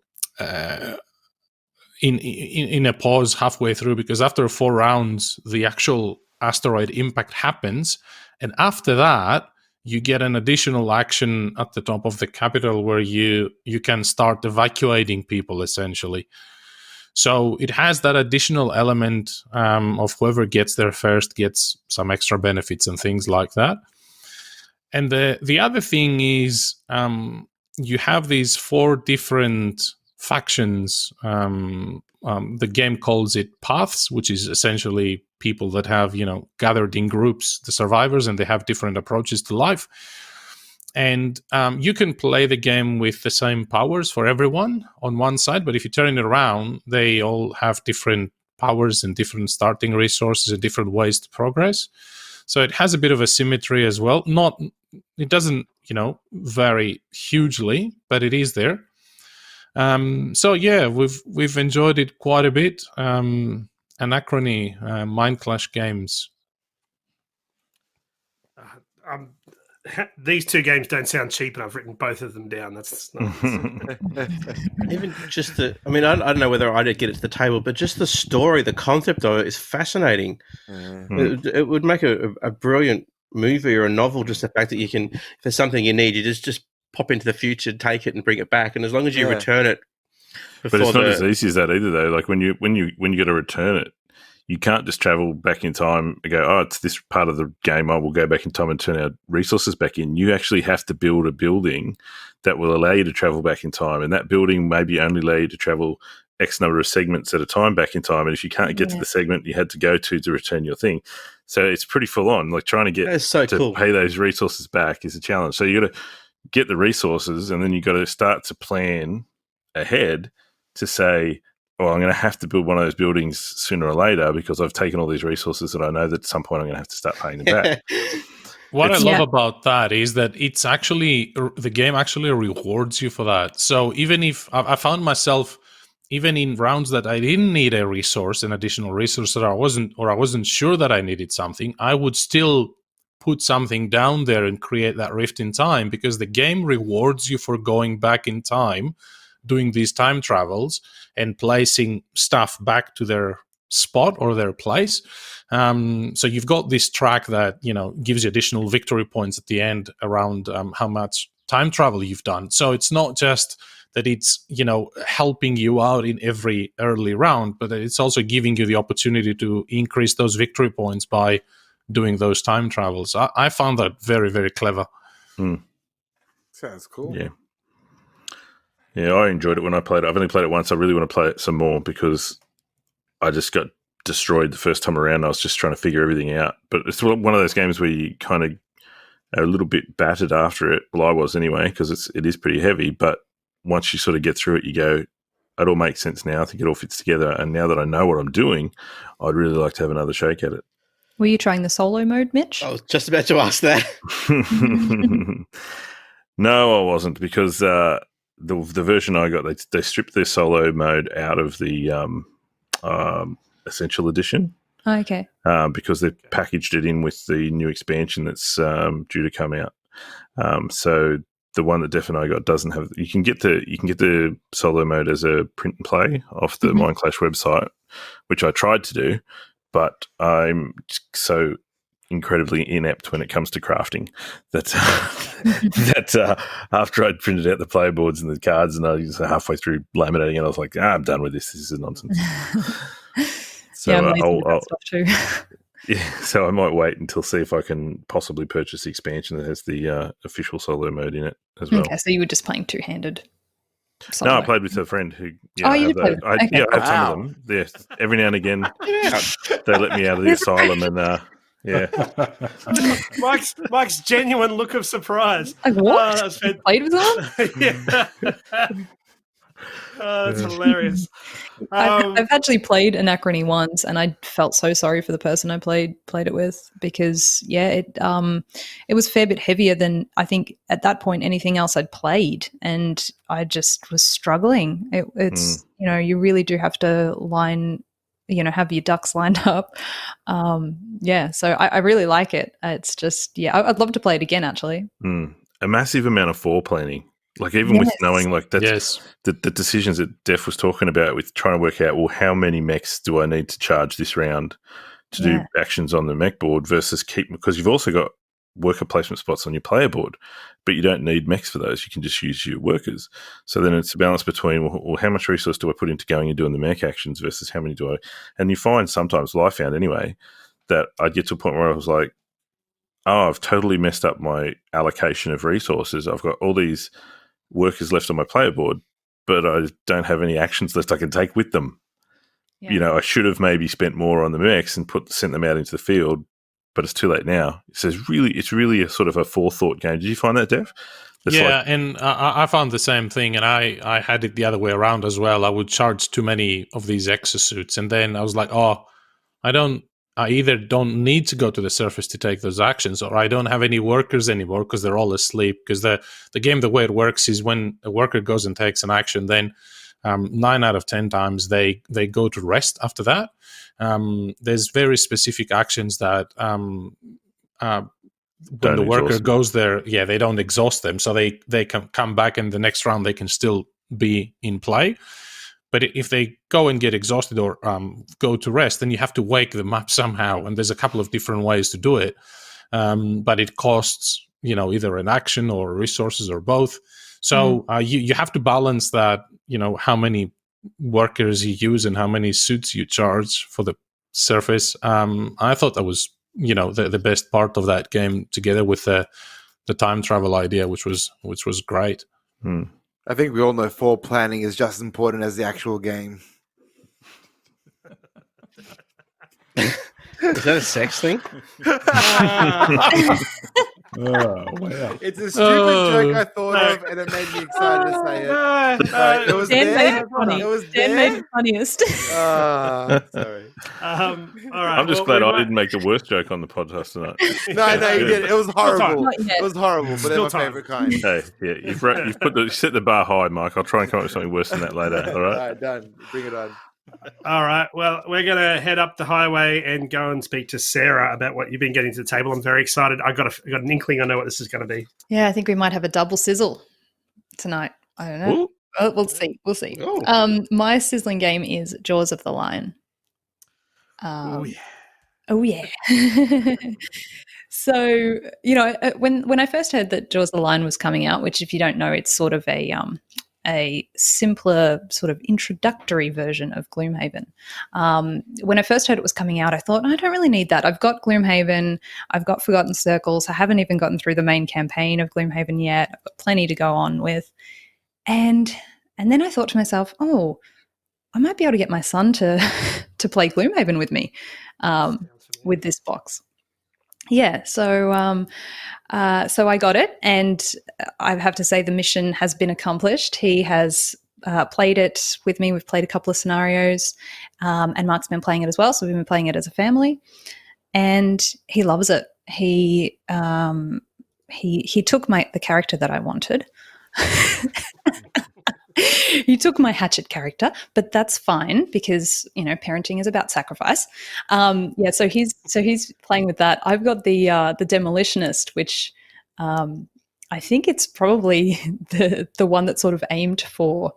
Speaker 5: a pause halfway through, because after 4 rounds, the actual asteroid impact happens, and after that, you get an additional action at the top of the capital where you can start evacuating people, essentially. So it has that additional element of whoever gets there first gets some extra benefits and things like that. And the other thing is you have these 4 different factions. The game calls it paths, which is essentially people that have, gathered in groups, the survivors, and they have different approaches to life. And you can play the game with the same powers for everyone on one side, but if you turn it around, they all have different powers and different starting resources and different ways to progress. So it has a bit of a symmetry as well. It doesn't, vary hugely, but it is there. So yeah, we've enjoyed it quite a bit. Anachrony, Mind Clash Games.
Speaker 1: These 2 games don't sound cheap, and I've written both of them down. That's
Speaker 4: even just I don't know whether I'd get it to the table, but just the story, the concept of it is fascinating. It would make a brilliant movie or a novel. Just the fact that you can, if there's something you need, you just pop into the future, take it, and bring it back, and as long as you return it.
Speaker 7: But it's not as easy as that either, though. Like when you got to return it, you can't just travel back in time and go, oh, it's this part of the game. I will go back in time and turn our resources back in. You actually have to build a building that will allow you to travel back in time. And that building maybe only allow you to travel X number of segments at a time back in time. And if you can't get to the segment you had to go to return your thing. So it's pretty full on. Like trying to get pay those resources back is a challenge. So you got to get the resources, and then you got to start to plan ahead to say, well, I'm going to have to build one of those buildings sooner or later because I've taken all these resources that I know that at some point I'm going to have to start paying them back.
Speaker 5: What I love about that is that it's actually, the game actually rewards you for that. So even if I found myself, even in rounds that I didn't need a resource, an additional resource that I wasn't sure that I needed something, I would still put something down there and create that rift in time, because the game rewards you for going back in time, doing these time travels and placing stuff back to their spot or their place. So you've got this track that, gives you additional victory points at the end around how much time travel you've done. So it's not just that it's, helping you out in every early round, but it's also giving you the opportunity to increase those victory points by doing those time travels. I found that very, very clever.
Speaker 3: Sounds cool.
Speaker 7: Yeah, I enjoyed it when I played it. I've only played it once. I really want to play it some more because I just got destroyed the first time around. I was just trying to figure everything out. But it's one of those games where you kind of a little bit battered after it. Well, I was anyway, because it is pretty heavy. But once you sort of get through it, you go, it all makes sense now. I think it all fits together. And now that I know what I'm doing, I'd really like to have another shake at it.
Speaker 6: Were you trying the solo mode, Mitch?
Speaker 4: I was just about to ask that.
Speaker 7: No, I wasn't, because the version I got, they stripped their solo mode out of the Essential Edition.
Speaker 6: Oh, okay.
Speaker 7: Because they've packaged it in with the new expansion that's due to come out. So the one that Def and I got doesn't have. You can get the solo mode as a print and play off the Mindclash website, which I tried to do, but I'm so incredibly inept when it comes to crafting that after I'd printed out the player boards and the cards, and I was halfway through laminating it, I was like, I'm done with this. This is nonsense. So
Speaker 6: yeah, I'm lazy with that stuff too.
Speaker 7: Yeah, so I might wait until see if I can possibly purchase the expansion that has the official solo mode in it as well.
Speaker 6: Okay, so you were just playing two-handed.
Speaker 7: No, I played with a friend who.
Speaker 6: Yeah, you did play with
Speaker 7: I have some of them. Yes, every now and again, they let me out of the asylum, and
Speaker 1: Mike's genuine look of surprise.
Speaker 6: Like, what? You played with them?
Speaker 1: Yeah. That's hilarious.
Speaker 6: I've actually played Anachrony once, and I felt so sorry for the person I played it with, because it was a fair bit heavier than I think at that point anything else I'd played, and I just was struggling. It's you really do have to have your ducks lined up. So I really like it. It's just I'd love to play it again actually.
Speaker 7: A massive amount of foreplanning. Like, even with knowing, like, that's the decisions that Def was talking about with trying to work out, well, how many mechs do I need to charge this round to do actions on the mech board versus because you've also got worker placement spots on your player board, but you don't need mechs for those. You can just use your workers. So then it's a balance between, well, how much resource do I put into going and doing the mech actions versus how many do I... And you find sometimes, well, I found anyway, that I'd get to a point where I was like, oh, I've totally messed up my allocation of resources. I've got all these workers left on my player board, but I don't have any actions left I can take with them. Yeah. I should have maybe spent more on the mechs and sent them out into the field, but it's too late now. So it's really a sort of a forethought game. Did you find that, Dev?
Speaker 5: And I found the same thing, and I had it the other way around as well. I would charge too many of these exosuits, and then I was like, I either don't need to go to the surface to take those actions, or I don't have any workers anymore because they're all asleep. Because the game, the way it works is when a worker goes and takes an action, then 9 out of 10 times they go to rest after that. There's very specific actions that when the worker goes there, they don't exhaust them. So they can come back, and the next round they can still be in play. But if they go and get exhausted or go to rest, then you have to wake them up somehow. And there's a couple of different ways to do it. But it costs, either an action or resources or both. So you have to balance that, how many workers you use and how many suits you charge for the surface. I thought that was, the best part of that game, together with the time travel idea, which was great.
Speaker 3: I think we all know foreplanning is just as important as the actual game.
Speaker 4: Is that a sex thing?
Speaker 2: Oh, wow.
Speaker 3: It's a stupid joke I thought of, and it made me excited to say it. It was
Speaker 6: Dan
Speaker 3: there.
Speaker 6: made it funny.
Speaker 3: It was
Speaker 6: Dan
Speaker 3: there.
Speaker 6: made it funniest.
Speaker 3: Sorry.
Speaker 1: All right.
Speaker 7: I'm just glad I didn't make the worst joke on the podcast tonight.
Speaker 3: No, you did. It was horrible.
Speaker 6: Not yet.
Speaker 3: It was horrible, but they're my favorite kind.
Speaker 7: Hey, you've set the bar high, Mike. I'll try and come up with something worse than that later. All right.
Speaker 3: All right, done. Bring it on.
Speaker 1: All right. Well, we're going to head up the highway and go and speak to Sarah about what you've been getting to the table. I'm very excited. I got an inkling. I know what this is going to be.
Speaker 6: Yeah, I think we might have a double sizzle tonight. I don't know. Oh, we'll see. We'll see.
Speaker 4: Ooh.
Speaker 6: My sizzling game is Jaws of the Lion. Oh yeah. So, when I first heard that Jaws of the Lion was coming out, which, if you don't know, it's sort of a simpler sort of introductory version of Gloomhaven. When I first heard it was coming out, I thought, I don't really need that. I've got Gloomhaven. I've got Forgotten Circles. I haven't even gotten through the main campaign of Gloomhaven yet. I've got plenty to go on with. And then I thought to myself, I might be able to get my son to play Gloomhaven with me with this box. Yeah, so I got it, and I have to say the mission has been accomplished. He has played it with me. We've played a couple of scenarios, and Mark's been playing it as well. So we've been playing it as a family, and he loves it. He took the character that I wanted. He took my hatchet character, but that's fine because parenting is about sacrifice. So he's playing with that. I've got the demolitionist, which I think it's probably the one that's sort of aimed for.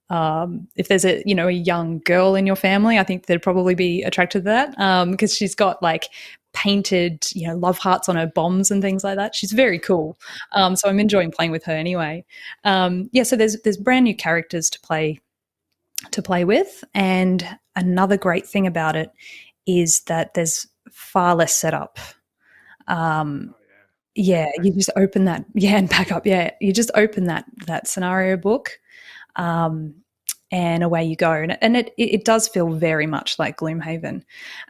Speaker 6: If there's a young girl in your family, I think they'd probably be attracted to that because she's got like painted love hearts on her bombs and things like that. She's very cool. So I'm enjoying playing with her anyway. So there's brand new characters to play with, and another great thing about it is that there's far less setup. You just open that and back up. You just open that scenario book. And away you go. And it does feel very much like Gloomhaven.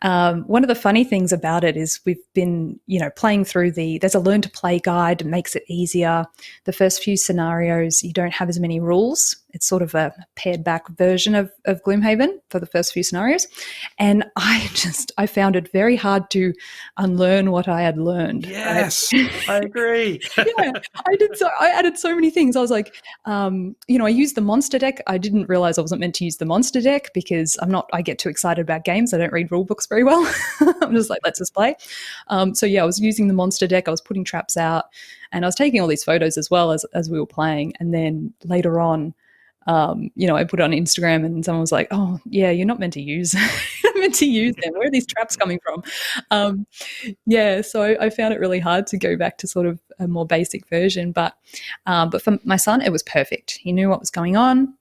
Speaker 6: One of the funny things about it is we've been, playing through there's a learn to play guide. It makes it easier. The first few scenarios, you don't have as many rules. It's sort of a pared back version of Gloomhaven for the first few scenarios. And I found it very hard to unlearn what I had learned.
Speaker 1: Yes, I agree.
Speaker 6: I did. So I added so many things. I was like, I used the monster deck. I didn't realize I wasn't meant to use the monster deck because I get too excited about games. I don't read rule books very well. I'm just like, let's just play. I was using the monster deck. I was putting traps out and I was taking all these photos as well as we were playing. And then later on, I put it on Instagram and someone was like, oh yeah, you're not meant to use you're not meant to use them. Where are these traps coming from? So I found it really hard to go back to sort of a more basic version, but for my son it was perfect. He knew what was going on.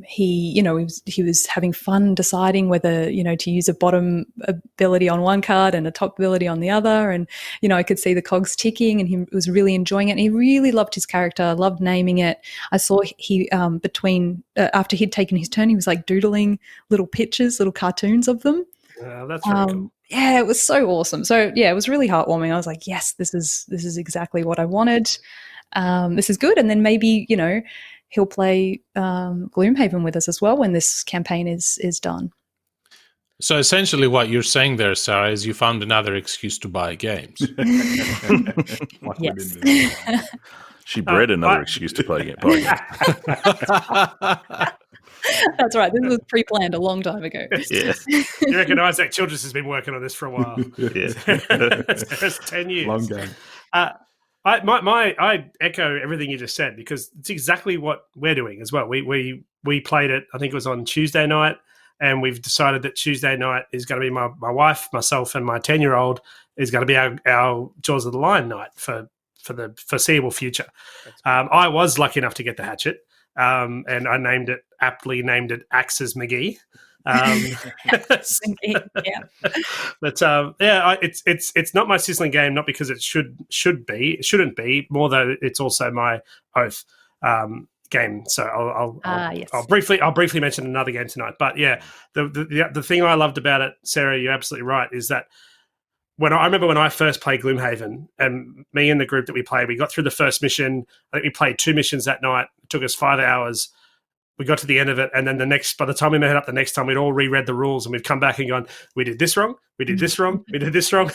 Speaker 6: He was having fun deciding whether, to use a bottom ability on one card and a top ability on the other. And, I could see the cogs ticking and he was really enjoying it. And he really loved his character, loved naming it. I saw he, after he'd taken his turn, he was like doodling little pictures, little cartoons of them.
Speaker 1: That's really cool.
Speaker 6: Yeah, it was so awesome. So yeah, it was really heartwarming. I was like, yes, this is exactly what I wanted. This is good. And then maybe, he'll play Gloomhaven with us as well when this campaign is done.
Speaker 5: So essentially what you're saying there, Sarah, is you found another excuse to buy games.
Speaker 6: Yes.
Speaker 7: She bred another excuse to play games.
Speaker 6: That's right. This was pre-planned a long time ago.
Speaker 7: Yeah.
Speaker 1: You reckon Isaac Childress has been working on this for a while?
Speaker 7: Yeah.
Speaker 1: It's 10 years.
Speaker 2: Long game.
Speaker 1: I echo everything you just said because it's exactly what we're doing as well. We played it, I think it was on Tuesday night, and we've decided that Tuesday night is going to be my wife, myself, and my 10-year-old is going to be our Jaws of the Lion night for the foreseeable future. I was lucky enough to get the hatchet, and I aptly named it Axes McGee. But it's not my sizzling game, not because it shouldn't be, more though it's also my oath game. So I'll briefly mention another game tonight. But yeah, the thing I loved about it, Sarah, you're absolutely right, is that I remember when I first played Gloomhaven, and me and the group that we played, we got through the first mission. I think we played 2 missions that night. It took us 5 hours. We got to the end of it, and then by the time we met up the next time, we'd all reread the rules, and we'd come back and gone, we did this wrong, we did this wrong, we did this wrong.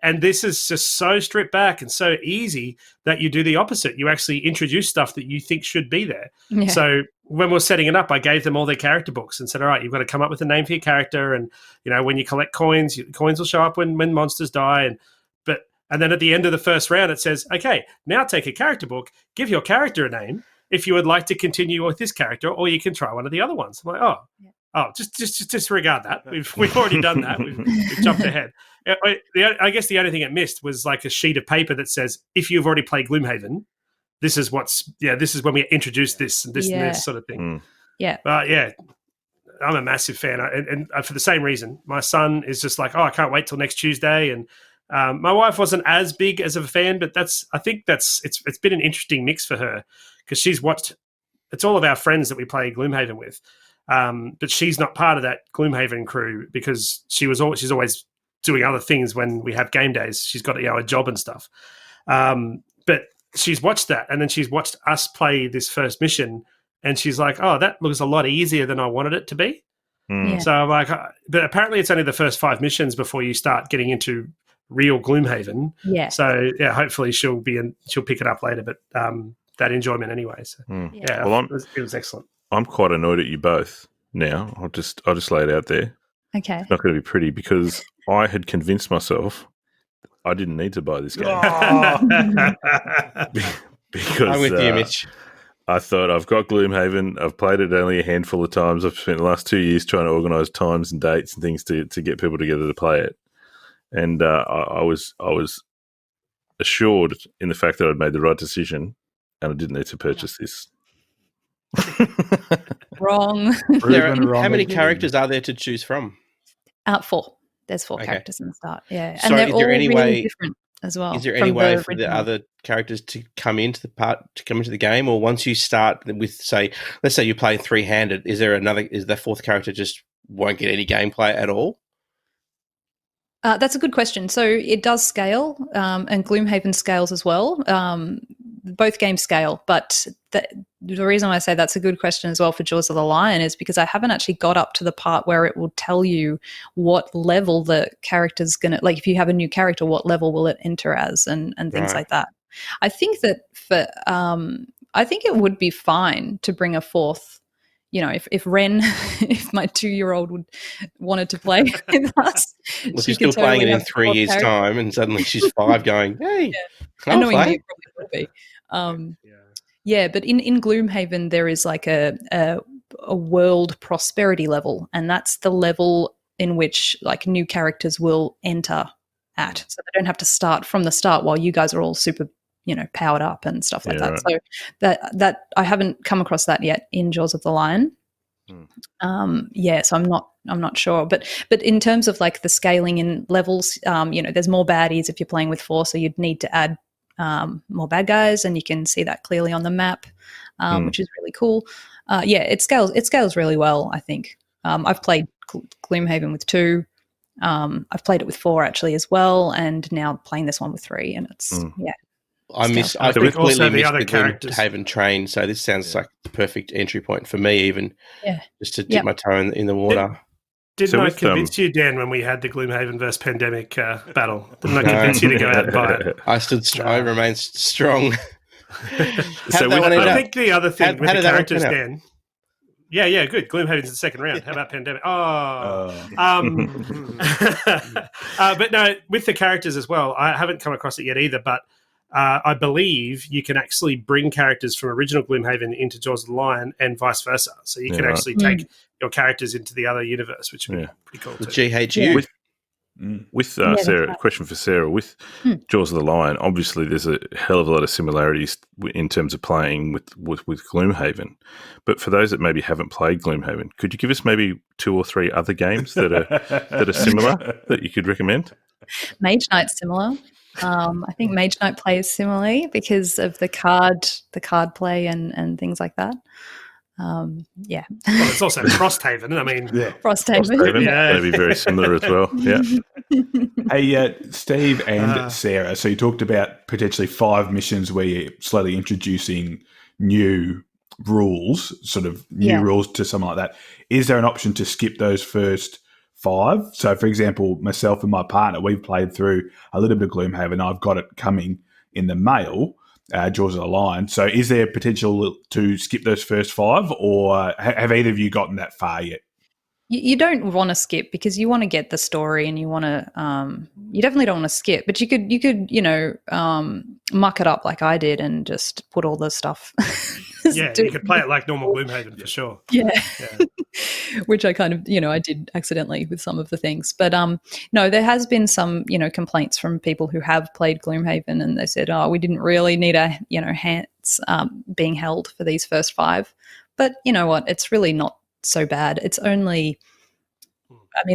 Speaker 1: And this is just so stripped back and so easy that you do the opposite. You actually introduce stuff that you think should be there. Yeah. So when we were setting it up, I gave them all their character books and said, all right, you've got to come up with a name for your character, and when you collect coins will show up when monsters die, and then at the end of the first round, it says, okay, now take a character book, give your character a name, if you would like to continue with this character, or you can try one of the other ones. I'm like, just disregard that. We've already done that. We've jumped ahead. I guess the only thing it missed was like a sheet of paper that says, if you've already played Gloomhaven, this is when we introduce this and this and this sort of thing.
Speaker 6: Mm. Yeah.
Speaker 1: But I'm a massive fan, and for the same reason, my son is just like, I can't wait till next Tuesday, and my wife wasn't as big as a fan, but I think it's been an interesting mix for her. Because she's watched, it's all of our friends that we play Gloomhaven with, but she's not part of that Gloomhaven crew because she's always doing other things when we have game days. She's got a job and stuff. But she's watched that, and then she's watched us play this first mission, and she's like, "Oh, that looks a lot easier than I wanted it to be."
Speaker 6: Yeah.
Speaker 1: So I'm like, but apparently it's only the first 5 missions before you start getting into real Gloomhaven.
Speaker 6: Yeah.
Speaker 1: So yeah, hopefully she'll pick it up later. But that enjoyment anyway. So yeah,
Speaker 7: Well,
Speaker 1: it was excellent.
Speaker 7: I'm quite annoyed at you both now. I'll just lay it out there.
Speaker 6: Okay.
Speaker 7: It's not going to be pretty because I had convinced myself I didn't need to buy this game. Because
Speaker 4: I'm with you, Mitch.
Speaker 7: I thought I've got Gloomhaven. I've played it only a handful of times. I've spent the last 2 years trying to organise times and dates and things to get people together to play it. And I was assured in the fact that I'd made the right decision and I didn't need to purchase this.
Speaker 6: Wrong.
Speaker 4: How many characters are there to choose from?
Speaker 6: 4. There's 4
Speaker 4: Okay.
Speaker 6: characters in the start. Yeah,
Speaker 4: So
Speaker 6: and they're
Speaker 4: is
Speaker 6: all
Speaker 4: there any
Speaker 6: really
Speaker 4: way-
Speaker 6: different as well.
Speaker 4: Is there
Speaker 6: from
Speaker 4: any way for the
Speaker 6: original.
Speaker 4: other characters to come into the game, or once you start with, say, let's say you play 3-handed, is the 4th character just won't get any gameplay at all?
Speaker 6: That's a good question. So it does scale, and Gloomhaven scales as well. Both games scale, but the reason why I say that's a good question as well for Jaws of the Lion is because I haven't actually got up to the part where it will tell you what level the character's going to, like if you have a new character, what level will it enter as and things
Speaker 4: Right.
Speaker 6: like that. I think that I think it would be fine to bring a 4th. You know, if Ren, if my 2-year-old wanted to play with us,
Speaker 4: Well,
Speaker 6: she
Speaker 4: she's
Speaker 6: could
Speaker 4: still playing
Speaker 6: totally
Speaker 4: it in
Speaker 6: have
Speaker 4: 3
Speaker 6: 4th
Speaker 4: years'
Speaker 6: character.
Speaker 4: time, and suddenly she's 5 going, hey, I'll
Speaker 6: Knowing
Speaker 4: play.
Speaker 6: you probably would be. Yeah, but in Gloomhaven there is like a world prosperity level, and that's the level in which like new characters will enter at. So they don't have to start from the start while you guys are all super, powered up and stuff like
Speaker 7: Yeah,
Speaker 6: that. So that I haven't come across that yet in Jaws of the Lion. So I'm not sure, but in terms of like the scaling in levels, there's more baddies if you're playing with 4, so you'd need to add more bad guys, and you can see that clearly on the map, which is really cool. It scales really well, I think. I've played Gloomhaven with 2. I've played it with 4 actually as well, and now playing this one with 3, and it's
Speaker 4: I
Speaker 1: think
Speaker 4: completely
Speaker 1: also the
Speaker 4: missed
Speaker 1: other
Speaker 4: the
Speaker 1: characters-
Speaker 4: Gloomhaven train, so this sounds like the perfect entry point for me, even just to dip
Speaker 6: Yep.
Speaker 4: my toe in the water.
Speaker 1: Didn't
Speaker 7: So
Speaker 1: I
Speaker 7: with,
Speaker 1: convince you, Dan, when we had the Gloomhaven versus Pandemic battle? Didn't I convince you to go out and buy it?
Speaker 4: I remain strong.
Speaker 7: So
Speaker 4: that one end
Speaker 1: I
Speaker 4: up?
Speaker 1: think the other thing
Speaker 4: How
Speaker 1: with
Speaker 4: did
Speaker 1: the
Speaker 4: that one
Speaker 1: characters,
Speaker 4: turn out?
Speaker 1: Dan. Yeah, good. Gloomhaven's the second round. How about Pandemic? But no, with the characters as well, I haven't come across it yet either, but I believe you can actually bring characters from original Gloomhaven into Jaws of the Lion and vice versa. So you can actually take your characters into the other universe, which would be pretty cool too.
Speaker 4: GHU.
Speaker 7: With
Speaker 6: that's
Speaker 7: Sarah,
Speaker 6: right.
Speaker 7: question for Sarah. With Jaws of the Lion, obviously there's a hell of a lot of similarities in terms of playing with Gloomhaven. But for those that maybe haven't played Gloomhaven, could you give us maybe 2 or 3 other games that are similar that you could recommend?
Speaker 6: Mage Knight's similar. I think Mage Knight plays similarly because of the card play and things like that.
Speaker 1: Well, it's also Frosthaven. I mean,
Speaker 6: Frosthaven.
Speaker 7: Frosthaven,
Speaker 1: Yeah.
Speaker 7: going to be very similar as well. Yeah.
Speaker 2: Hey, Steve and Sarah, so you talked about potentially 5 missions where you're slowly introducing new rules, sort of new rules to something like that. Is there an option to skip those first 5? So, for example, myself and my partner, we've played through a little bit of Gloomhaven. I've got it coming in the mail, Jaws of the Lion. So is there potential to skip those first 5, or have either of you gotten that far yet?
Speaker 6: You don't want to skip because you want to get the story, and you want to. You definitely don't want to skip, but you could muck it up like I did and just put all the stuff.
Speaker 1: you could play it like normal Gloomhaven for sure.
Speaker 6: Yeah. Which I kind of, I did accidentally with some of the things. But no, there has been some, complaints from people who have played Gloomhaven, and they said, we didn't really need hands being held for these first 5. But you know what? It's really not so bad. It's only,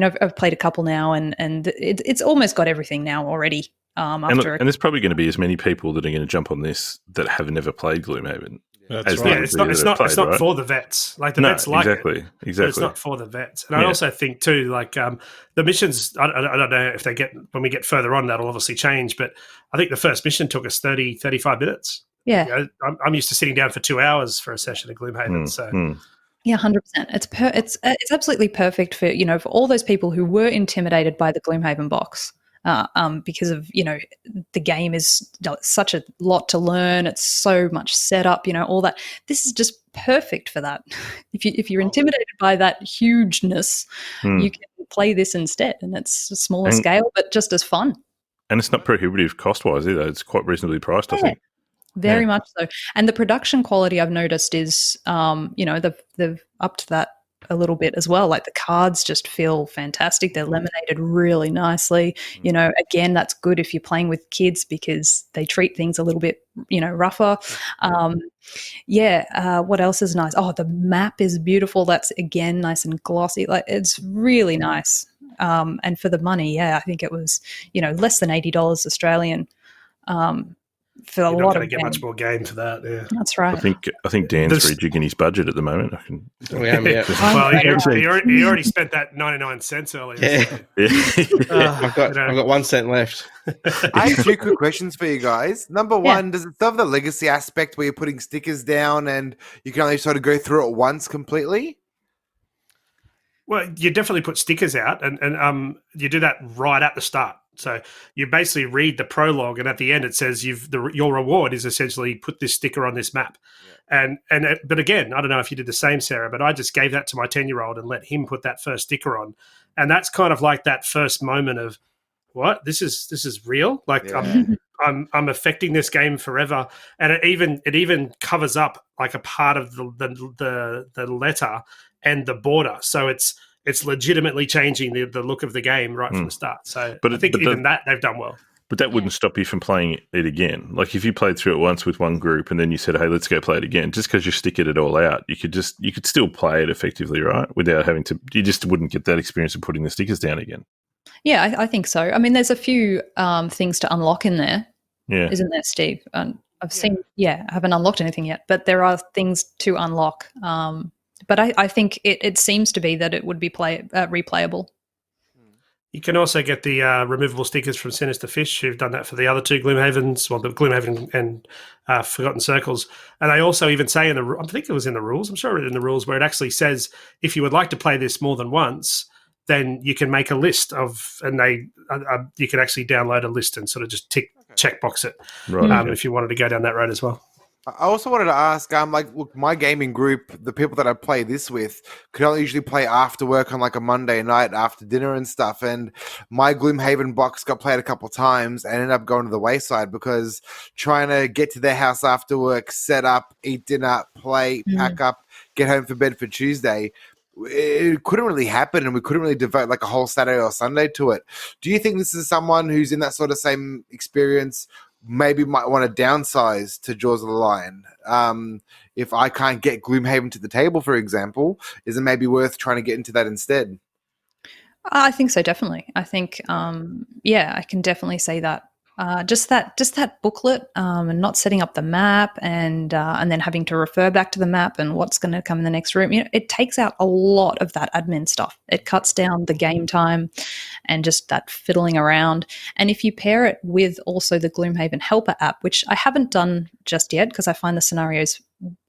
Speaker 6: I've played a couple now, and it's almost got everything now already.
Speaker 7: And there's probably going to be as many people that are going to jump on this that have never played Gloomhaven.
Speaker 5: That's
Speaker 7: As
Speaker 5: right.
Speaker 1: Yeah, it's not. It's not. It's not for the vets. Like the
Speaker 7: No,
Speaker 1: vets like it,
Speaker 7: exactly.
Speaker 1: but it's not for the vets. And I
Speaker 7: Yeah.
Speaker 1: also think too, like the missions. I don't know if they get when we get further on, that'll obviously change. But I think the first mission took us 30, 35 minutes.
Speaker 6: Yeah.
Speaker 1: You know, I'm used to sitting down for 2 hours for a session at Gloomhaven. So
Speaker 6: Yeah, 100%. It's absolutely perfect for, you know, for all those people who were intimidated by the Gloomhaven box, because of, you know, the game is such a lot to learn. It's so much setup, you know, all that. This is just perfect for that. If you're intimidated by that hugeness, you can play this instead, and it's a smaller scale, but just as fun.
Speaker 7: And it's not prohibitive cost-wise either. It's quite reasonably priced, I think.
Speaker 6: Very much so. And the production quality I've noticed is, you know, they've upped that a little bit as well. Like the cards just feel fantastic. They're laminated really nicely. You know, again, that's good if you're playing with kids because they treat things a little bit, you know, rougher. What else is nice? Oh, the map is beautiful. That's, again, nice and glossy. Like it's really nice. And for the money, I think it was, you know, less than $80 Australian. For
Speaker 1: you're
Speaker 6: a
Speaker 1: not
Speaker 6: lot
Speaker 1: going to
Speaker 6: of
Speaker 1: get
Speaker 6: game.
Speaker 1: much more game for that. Yeah,
Speaker 6: that's right.
Speaker 7: I think Dan's rejigging his budget at the moment.
Speaker 1: Well, he already spent that 99 cents earlier.
Speaker 4: Yeah.
Speaker 1: So.
Speaker 4: I've got 1 cent left.
Speaker 3: I have two quick questions for you guys. Number one, does it still have the legacy aspect where you're putting stickers down and you can only sort of go through it once completely?
Speaker 1: Well, you definitely put stickers out, and you do that right at the start. So you basically read the prologue, and at the end it says your reward is essentially put this sticker on this map. Yeah. But again, I don't know if you did the same, Sarah, but I just gave that to my 10-year-old and let him put that first sticker on, and that's kind of like that first moment of what this is real. Like I'm affecting this game forever, and it even covers up like a part of the letter and the border, so it's legitimately changing the look of the game right from the start. So I think that they've done well.
Speaker 7: But that wouldn't stop you from playing it again. Like if you played through it once with one group and then you said, "Hey, let's go play it again," just because you stickered it all out, you could still play it effectively, right? Without having to, you just wouldn't get that experience of putting the stickers down again.
Speaker 6: Yeah, I think so. I mean, there's a few things to unlock in there, isn't there, Steve? I've seen, I haven't unlocked anything yet, but there are things to unlock. But I think it seems to be that it would be replayable.
Speaker 1: You can also get the removable stickers from Sinister Fish, who've done that for the other two Gloomhavens, well, the Gloomhaven and Forgotten Circles. And they also even say I think it was in the rules, I'm sure I read it in the rules, where it actually says if you would like to play this more than once, then you can make a list of, and you can actually download a list and sort of just checkbox it if you wanted to go down that road as well.
Speaker 3: I also wanted to ask, look, my gaming group, the people that I play this with, could only usually play after work on like a Monday night after dinner and stuff. And my Gloomhaven box got played a couple of times and ended up going to the wayside because trying to get to their house after work, set up, eat dinner, play, pack up, get home for bed for Tuesday, it couldn't really happen, and we couldn't really devote like a whole Saturday or Sunday to it. Do you think this is someone who's in that sort of same experience? Maybe might want to downsize to Jaws of the Lion. If I can't get Gloomhaven to the table, for example, is it maybe worth trying to get into that instead?
Speaker 6: I think so, definitely. I think, I can definitely say that. Just that booklet and not setting up the map and then having to refer back to the map and what's going to come in the next room. You know, it takes out a lot of that admin stuff. It cuts down the game time and just that fiddling around. And if you pair it with also the Gloomhaven Helper app, which I haven't done just yet because I find the scenarios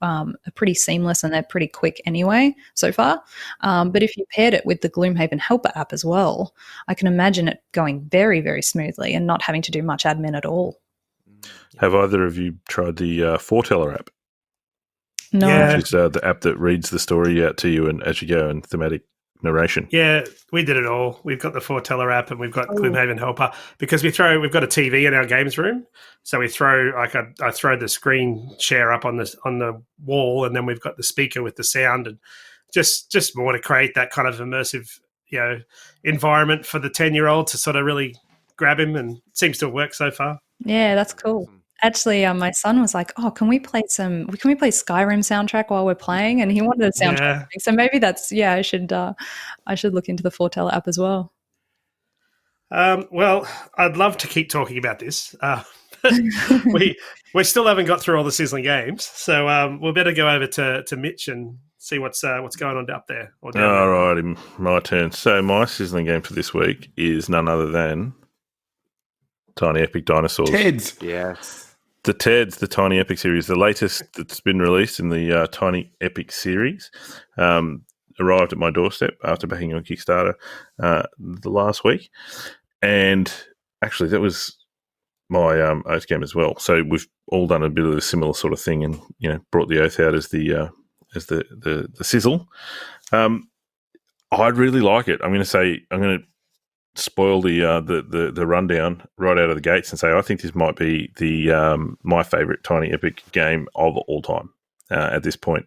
Speaker 6: are pretty seamless and they're pretty quick anyway so far. But if you paired it with the Gloomhaven Helper app as well, I can imagine it going very, very smoothly and not having to do much admin at all.
Speaker 7: Have either of you tried the Foreteller app?
Speaker 6: No.
Speaker 7: Which is the app that reads the story out to you and as you go and thematic narration.
Speaker 1: Yeah, we did it all. We've got the Foreteller app and we've got Gloomhaven Helper because we've got a TV in our games room. So we throw I throw the screen share up on the wall, and then we've got the speaker with the sound, and just more to create that kind of immersive, environment for the 10-year-old to sort of really grab him, and it seems to have worked so far.
Speaker 6: Yeah, that's cool. Actually, my son was like, "Oh, can we play Skyrim soundtrack while we're playing?" And he wanted a soundtrack.
Speaker 1: Yeah.
Speaker 6: So maybe that's I should look into the Foreteller app as well.
Speaker 1: Well, I'd love to keep talking about this, we still haven't got through all the sizzling games, so we'll better go over to Mitch and see what's going on up there. Or down there.
Speaker 7: All righty, my turn. So my sizzling game for this week is none other than Tiny Epic Dinosaurs.
Speaker 2: Teds.
Speaker 3: Yes.
Speaker 7: The TEDs, the Tiny Epic series, the latest that's been released in the Tiny Epic series, arrived at my doorstep after backing on Kickstarter the last week. And actually, that was my Oath game as well. So we've all done a bit of a similar sort of thing and, brought the Oath out as the sizzle. I'd really like it. I'm going to spoil the rundown right out of the gates and say I think this might be the my favorite Tiny Epic game of all time at this point.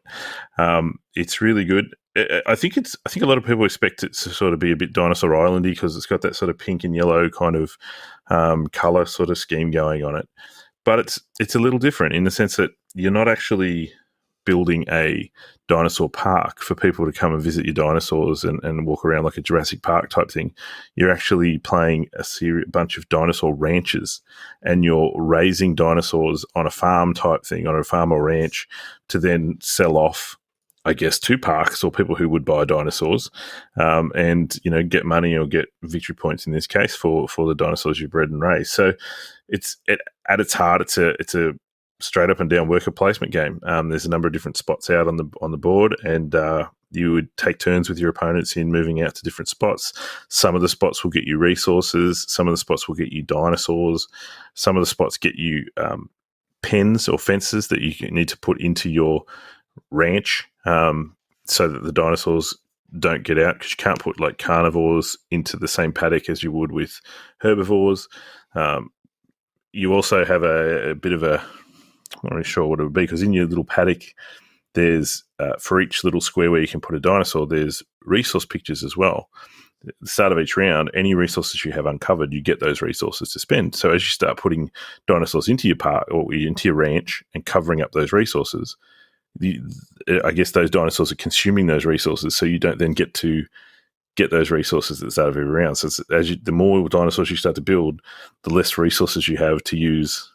Speaker 7: It's really good. I think a lot of people expect it to sort of be a bit Dinosaur Islandy because it's got that sort of pink and yellow kind of color sort of scheme going on it. But it's a little different in the sense that you're not actually building a dinosaur park for people to come and visit your dinosaurs and walk around like a Jurassic Park type thing. You're actually playing a bunch of dinosaur ranches, and you're raising dinosaurs on a farm type thing, on a farm or ranch, to then sell off, I guess, to parks or people who would buy dinosaurs, and get money or get victory points in this case for the dinosaurs you bred and raised. So at its heart, it's a straight up and down worker placement game. There's a number of different spots out on the board, and you would take turns with your opponents in moving out to different spots. Some of the spots will get you resources. Some of the spots will get you dinosaurs. Some of the spots get you pens or fences that you need to put into your ranch so that the dinosaurs don't get out, because you can't put like carnivores into the same paddock as you would with herbivores. You also have a bit of a, I'm not really sure what it would be, because in your little paddock, there's for each little square where you can put a dinosaur, there's resource pictures as well. At the start of each round, any resources you have uncovered, you get those resources to spend. So as you start putting dinosaurs into your park or into your ranch and covering up those resources, I guess those dinosaurs are consuming those resources, so you don't then get to get those resources at the start of every round. So the more dinosaurs you start to build, the less resources you have to use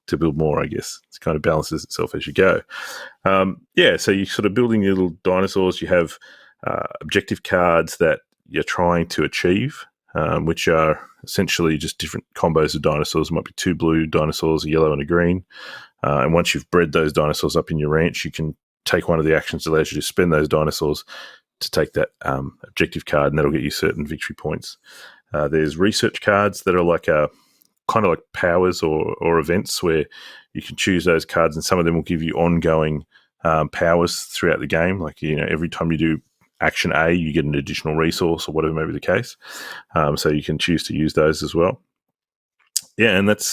Speaker 7: to build more, I guess. It kind of balances itself as you go. So you're sort of building your little dinosaurs. You have objective cards that you're trying to achieve, which are essentially just different combos of dinosaurs. It might be 2 blue dinosaurs, a yellow and a green. And once you've bred those dinosaurs up in your ranch, you can take one of the actions that allows you to spend those dinosaurs to take that objective card, and that'll get you certain victory points. There's research cards that are like kind of like powers or events where you can choose those cards, and some of them will give you ongoing powers throughout the game. Like, every time you do action A, you get an additional resource or whatever may be the case. So you can choose to use those as well. Yeah, and that's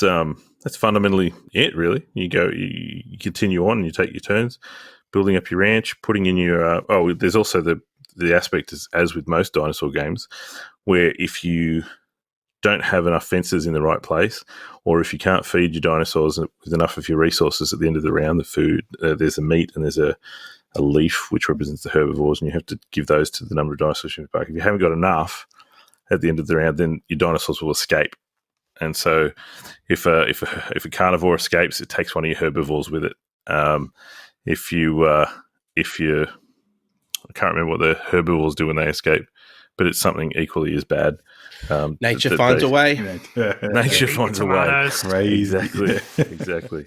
Speaker 7: fundamentally it, really. You continue on and you take your turns, building up your ranch, putting in your... there's also the aspect, as with most dinosaur games, where if you don't have enough fences in the right place, or if you can't feed your dinosaurs with enough of your resources at the end of the round, the food, there's a meat and there's a leaf, which represents the herbivores, and you have to give those to the number of dinosaurs in your park. If you haven't got enough at the end of the round, then your dinosaurs will escape. And so if a carnivore escapes, it takes one of your herbivores with it. If you I can't remember what the herbivores do when they escape, but it's something equally as bad.
Speaker 4: Nature finds a way.
Speaker 7: Nature finds a way.
Speaker 2: Crazy.
Speaker 7: Exactly.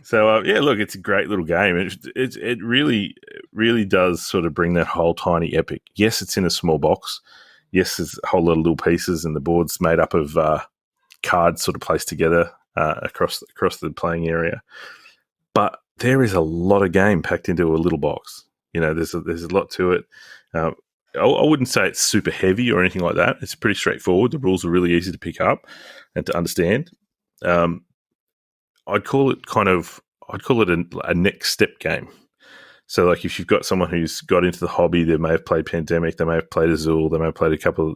Speaker 7: So look, it's a great little game. It really does sort of bring that whole Tiny Epic. Yes, it's in a small box. Yes, there's a whole lot of little pieces, and the board's made up of cards sort of placed together across the playing area. But there is a lot of game packed into a little box. There's a lot to it. I wouldn't say it's super heavy or anything like that. It's pretty straightforward. The rules are really easy to pick up and to understand. I'd call it a next step game. So, like, if you've got someone who's got into the hobby, they may have played Pandemic, they may have played Azul, they may have played a couple,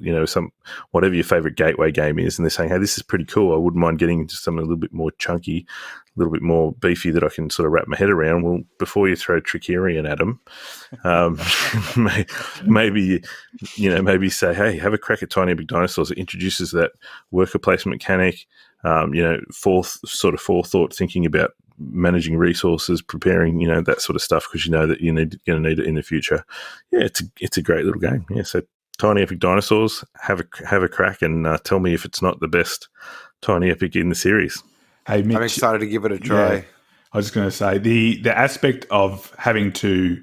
Speaker 7: whatever your favorite gateway game is, and they're saying, hey, this is pretty cool. I wouldn't mind getting into something a little bit more chunky, a little bit more beefy that I can sort of wrap my head around. Well, before you throw Trickerion at them, maybe say, hey, have a crack at Tiny Epic Dinosaurs. It introduces that worker placement mechanic. forethought thinking about managing resources, preparing, that sort of stuff, because you know that you're going to need it in the future. Yeah, it's a great little game. Yeah, so Tiny Epic Dinosaurs, have a crack and tell me if it's not the best Tiny Epic in the series.
Speaker 2: Hey, Mitch,
Speaker 3: I'm excited to give it a try.
Speaker 2: Yeah, I was just going to say the aspect of having to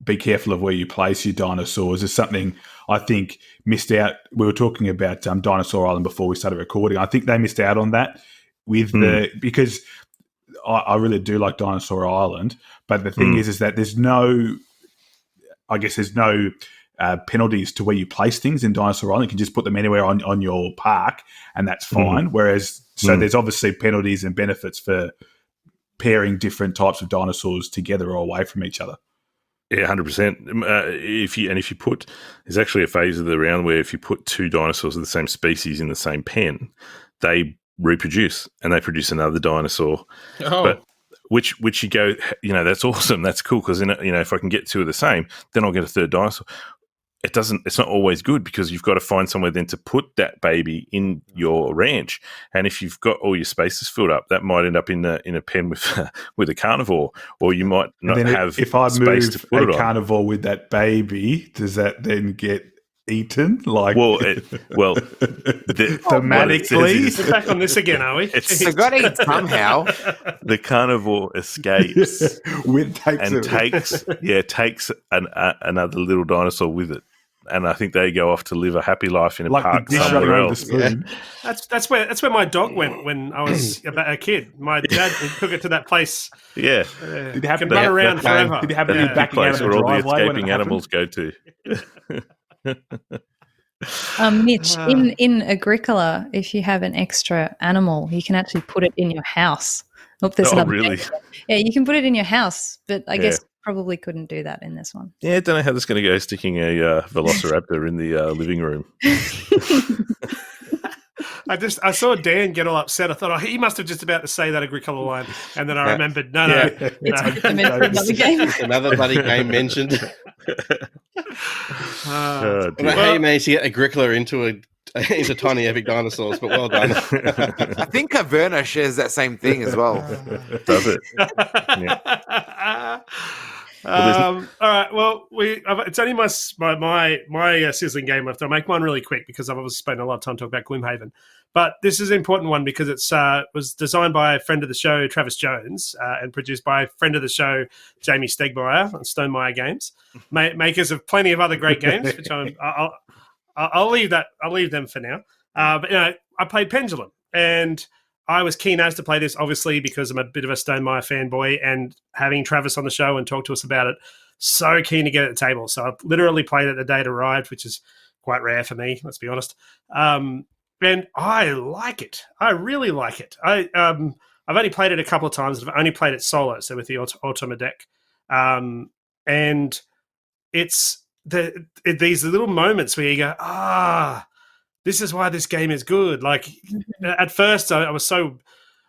Speaker 2: be careful of where you place your dinosaurs is something I think missed out. We were talking about Dinosaur Island before we started recording. I think they missed out on that with because I really do like Dinosaur Island, but the thing is that there's no penalties to where you place things in Dinosaur Island. You can just put them anywhere on your park, and that's fine. Whereas, there's obviously penalties and benefits for pairing different types of dinosaurs together or away from each other.
Speaker 7: Yeah, 100%. If you put, there's actually a phase of the round where if you put two dinosaurs of the same species in the same pen, they reproduce and they produce another dinosaur.
Speaker 5: Oh.
Speaker 7: But which you go, that's awesome. That's cool because if I can get two of the same, then I'll get a third dinosaur. It's not always good because you've got to find somewhere then to put that baby in your ranch. And if you've got all your spaces filled up, that might end up in a pen with a carnivore, or you might not have
Speaker 2: if I
Speaker 7: space
Speaker 2: move
Speaker 7: to put it on.
Speaker 2: Carnivore with that baby, does that then get eaten? Thematically,
Speaker 1: We're back on this again, are we?
Speaker 3: They've got to eat somehow.
Speaker 7: The carnivore escapes takes another little dinosaur with it. And I think they go off to live a happy life in a park somewhere else.
Speaker 2: Yeah.
Speaker 1: That's where my dog went when I was a kid. My dad took it to that place.
Speaker 7: Yeah,
Speaker 2: Did it happen
Speaker 1: Can run around forever.
Speaker 2: Did it happen to you backing out
Speaker 7: place
Speaker 2: of the
Speaker 7: where all the
Speaker 2: driveway when it
Speaker 7: escaping animals go to.
Speaker 6: Mitch, in Agricola, if you have an extra animal, you can actually put it in your house. There's another
Speaker 7: really?
Speaker 6: game. Yeah, you can put it in your house, but I guess probably couldn't do that in this one.
Speaker 7: Yeah, I don't know how this is going to go, sticking a velociraptor in the living room.
Speaker 1: I saw Dan get all upset. I thought, he must have just about to say that Agricola line. And then I remembered, no.
Speaker 6: It's another game.
Speaker 4: Another bloody game mentioned.
Speaker 7: Oh, dear.
Speaker 4: How you managed to get Agricola into Tiny Epic Dinosaurs, but well done.
Speaker 3: I think Caverna shares that same thing as well.
Speaker 7: Does it? Yeah.
Speaker 1: All right. Well, it's only my sizzling game left. I'll make mine really quick because I've obviously spent a lot of time talking about Gloomhaven. But this is an important one because it was designed by a friend of the show, Travis Jones, and produced by a friend of the show, Jamie Stegmeyer on Stonemeyer Games, makers of plenty of other great games, which I'll leave them for now. But I played Pendulum, and I was keen as to play this, obviously, because I'm a bit of a Stonemeyer fanboy, and having Travis on the show and talk to us about it, so keen to get at the table. So I literally played it the day it arrived, which is quite rare for me, let's be honest. And I like it. I really like it. I've only played it a couple of times. I've only played it solo, so with the Automa deck. And it's these little moments where you go, this is why this game is good. Like, at first, I was so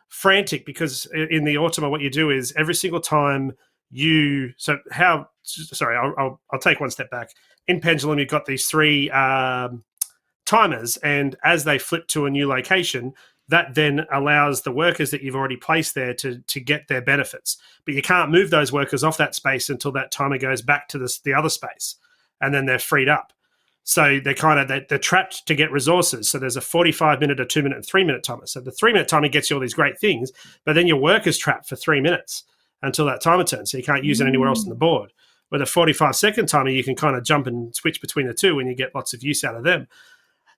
Speaker 1: frantic because in the Automa, what you do is every single time I'll take one step back. In Pendulum, you've got these three timers, and as they flip to a new location, that then allows the workers that you've already placed there to get their benefits. But you can't move those workers off that space until that timer goes back to the other space, and then they're freed up. So they're trapped to get resources. So there's a 45-minute, a 2-minute, and 3-minute timer. So the 3-minute timer gets you all these great things, but then your worker's trapped for 3 minutes until that timer turns. So you can't use it anywhere else on the board. With a 45-second timer, you can kind of jump and switch between the two, and you get lots of use out of them.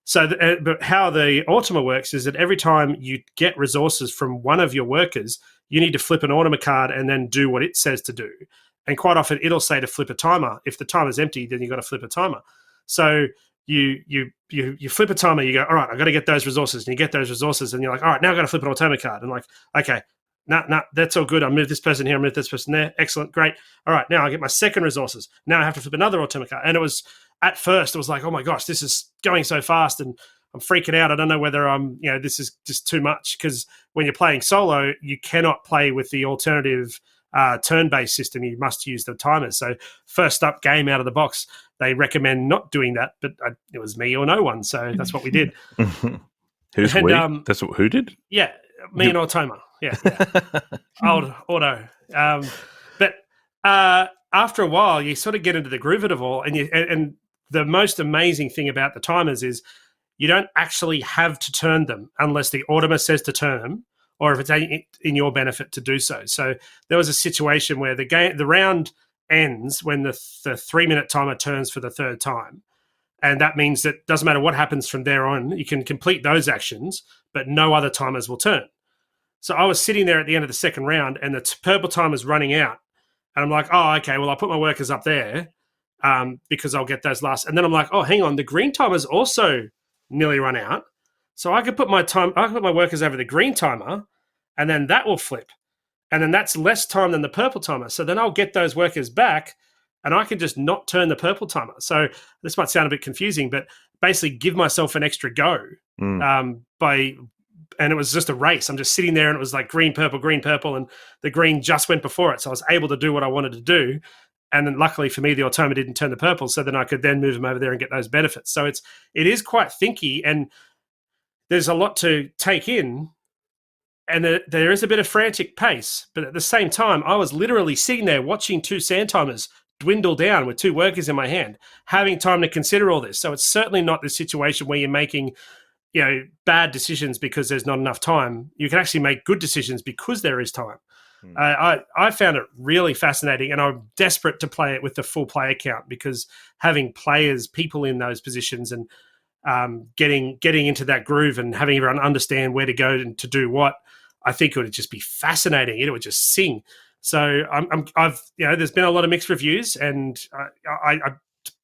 Speaker 1: So, but how the Automa works is that every time you get resources from one of your workers, you need to flip an Automa card and then do what it says to do. And quite often, it'll say to flip a timer. If the timer's empty, then you've got to flip a timer. So you flip a timer, you go, all right, I've got to get those resources. And you get those resources, and you're like, all right, now I've got to flip an Automa card. And like, okay, no, that's all good. I'll move this person here, I'll move this person there. Excellent, great. All right, now I get my second resources. Now I have to flip another Automa card. And at first, it was like, oh my gosh, this is going so fast, and I'm freaking out. I don't know whether this is just too much, because when you're playing solo, you cannot play with the alternative turn-based system. You must use the timers. So first up game out of the box, they recommend not doing that, but it was me or no one. So that's what we did.
Speaker 7: Who's
Speaker 1: And,
Speaker 7: we? That's what who did?
Speaker 1: Yeah, me and Automa. Yeah. Old Auto. But after a while, you sort of get into the groove of it all, and the most amazing thing about the timers is you don't actually have to turn them unless the automa says to turn them, or if it's in your benefit to do so. So there was a situation where the round ends when the 3-minute timer turns for the third time. And that means that it doesn't matter what happens from there on, you can complete those actions, but no other timers will turn. So I was sitting there at the end of the second round and the purple timer's running out. And I'm like, oh, okay, well, I'll put my workers up there because I'll get those last. And then I'm like, oh, hang on, the green timer's also nearly run out. So I could put my workers over the green timer and then that will flip. And then that's less time than the purple timer. So then I'll get those workers back and I can just not turn the purple timer. So this might sound a bit confusing, but basically give myself an extra go and it was just a race. I'm just sitting there and it was like green, purple, and the green just went before it. So I was able to do what I wanted to do. And then luckily for me, the automa didn't turn the purple. So then I could then move them over there and get those benefits. So it is quite thinky and there's a lot to take in. And there is a bit of frantic pace. But at the same time, I was literally sitting there watching 2 sand timers dwindle down with 2 workers in my hand, having time to consider all this. So it's certainly not the situation where you're making bad decisions because there's not enough time. You can actually make good decisions because there is time. I found it really fascinating and I'm desperate to play it with the full player count because having people in those positions and getting into that groove and having everyone understand where to go and to do what, I think it would just be fascinating. It would just sing. So there's been a lot of mixed reviews and I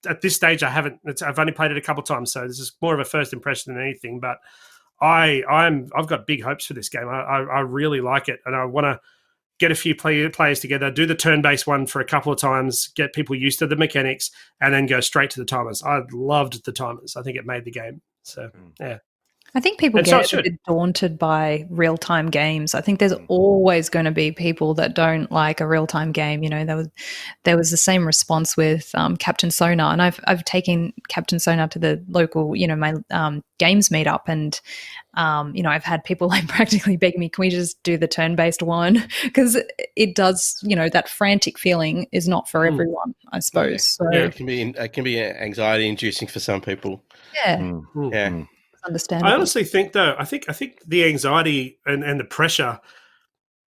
Speaker 1: at this stage, I've only played it a couple of times, so this is more of a first impression than anything. But I've got big hopes for this game. I really like it, and I want to get a few players together, do the turn-based one for a couple of times, get people used to the mechanics, and then go straight to the timers. I loved the timers. I think it made the game. So yeah.
Speaker 6: I think people get a bit daunted by real-time games. I think there's always going to be people that don't like a real-time game. There was the same response with Captain Sonar, and I've taken Captain Sonar to the local, my games meetup, and I've had people like practically beg me, can we just do the turn-based one? Because it does, that frantic feeling is not for everyone, I suppose.
Speaker 4: Yeah, it can be anxiety-inducing for some people.
Speaker 6: Yeah.
Speaker 4: Yeah.
Speaker 6: Understandable.
Speaker 1: I honestly think, though, I think the anxiety and the pressure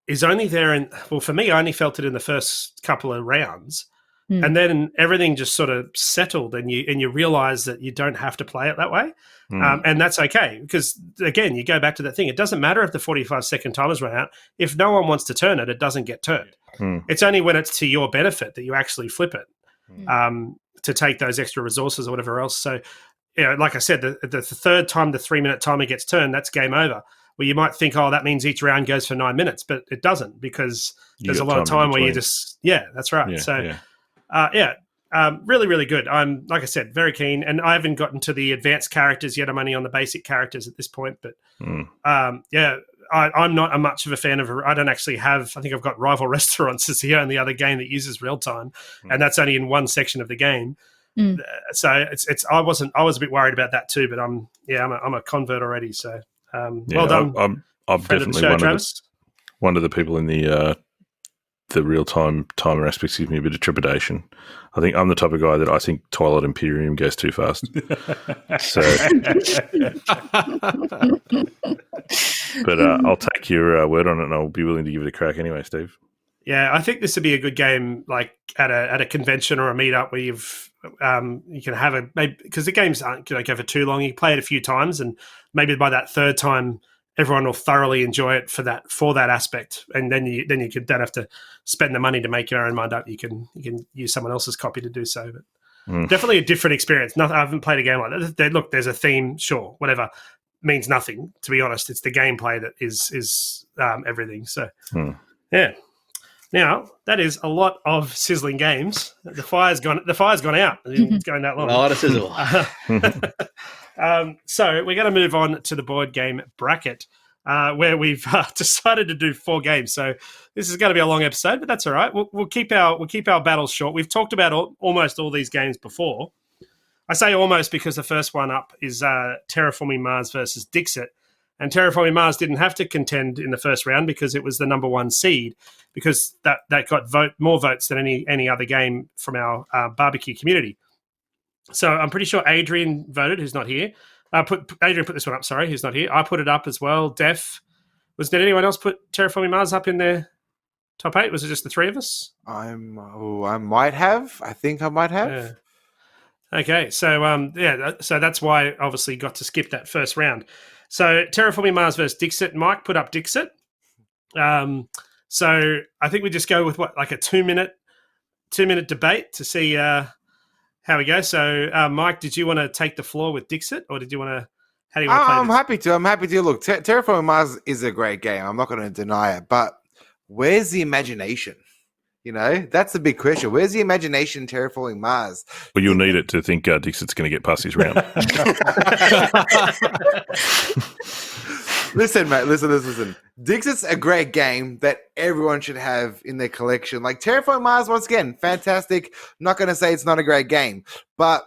Speaker 1: is only there. And for me, I only felt it in the first couple of rounds, and then everything just sort of settled, and you realize that you don't have to play it that way, and that's okay because again, you go back to that thing. It doesn't matter if the 45-second timers run out. If no one wants to turn it, it doesn't get turned. It's only when it's to your benefit that you actually flip it to take those extra resources or whatever else. So. Like I said, the third time the 3-minute timer gets turned, that's game over. Well, you might think, like each round goes for 9 minutes, but it doesn't because there's a lot of time where you just, that's right. Really, really good. I'm, like I said, very keen, and I haven't gotten to the advanced characters yet. I'm only on the basic characters at this point, but I'm not much of a fan of. I don't actually have. I think I've got Rival Restaurants as the only other game that uses real time, and that's only in one section of the game. So it's I was a bit worried about that too, but I'm a convert already. So well done.
Speaker 7: I'm definitely one of the people in the real time timer aspects gives me a bit of trepidation. I think I'm the type of guy that I think Twilight Imperium goes too fast. So, but I'll take your word on it, and I'll be willing to give it a crack anyway, Steve.
Speaker 1: Yeah, I think this would be a good game, like at a convention or a meetup where you can have because the games aren't going to go for too long. You play it a few times, and maybe by that third time, everyone will thoroughly enjoy it for that aspect. And then you don't have to spend the money to make your own mind up. You can use someone else's copy to do so. But definitely a different experience. I haven't played a game like that. Look, there's a theme, sure, whatever. Means nothing, to be honest. It's the gameplay that is everything. So yeah. Now, that is a lot of Sizzling Games. The fire's gone out. It's going that long.
Speaker 4: A lot of sizzle.
Speaker 1: So we're going to move on to the board game bracket, where we've decided to do 4 games. So this is going to be a long episode, but that's all right. We'll keep our battles short. We've talked about almost all these games before. I say almost because the first one up is Terraforming Mars versus Dixit. And Terraforming Mars didn't have to contend in the first round because it was the number 1 seed, because that got more votes than any other game from our barbecue community. So I'm pretty sure Adrian voted, who's not here. Adrian put this one up, sorry, who's not here. I put it up as well. Did anyone else put Terraforming Mars up in their top 8? Was it just the 3 of us?
Speaker 3: I might have. I think I might have.
Speaker 1: Yeah. Okay, so so that's why obviously got to skip that first round. So Terraforming Mars versus Dixit. Mike put up Dixit. So I think we just go with like a 2-minute debate to see how we go. So Mike, did you want to take the floor with Dixit, or did you want to? How do you want to play
Speaker 3: I'm
Speaker 1: this?
Speaker 3: happy to. Look, Terraforming Mars is a great game. I'm not going to deny it, but where's the imagination? That's the big question. Where's the imagination in Terraforming Mars?
Speaker 7: Well, you'll need it to think Dixit's going to get past his round.
Speaker 3: Listen, mate. Listen. Dixit's a great game that everyone should have in their collection. Like Terraforming Mars, once again, fantastic. Not going to say it's not a great game, but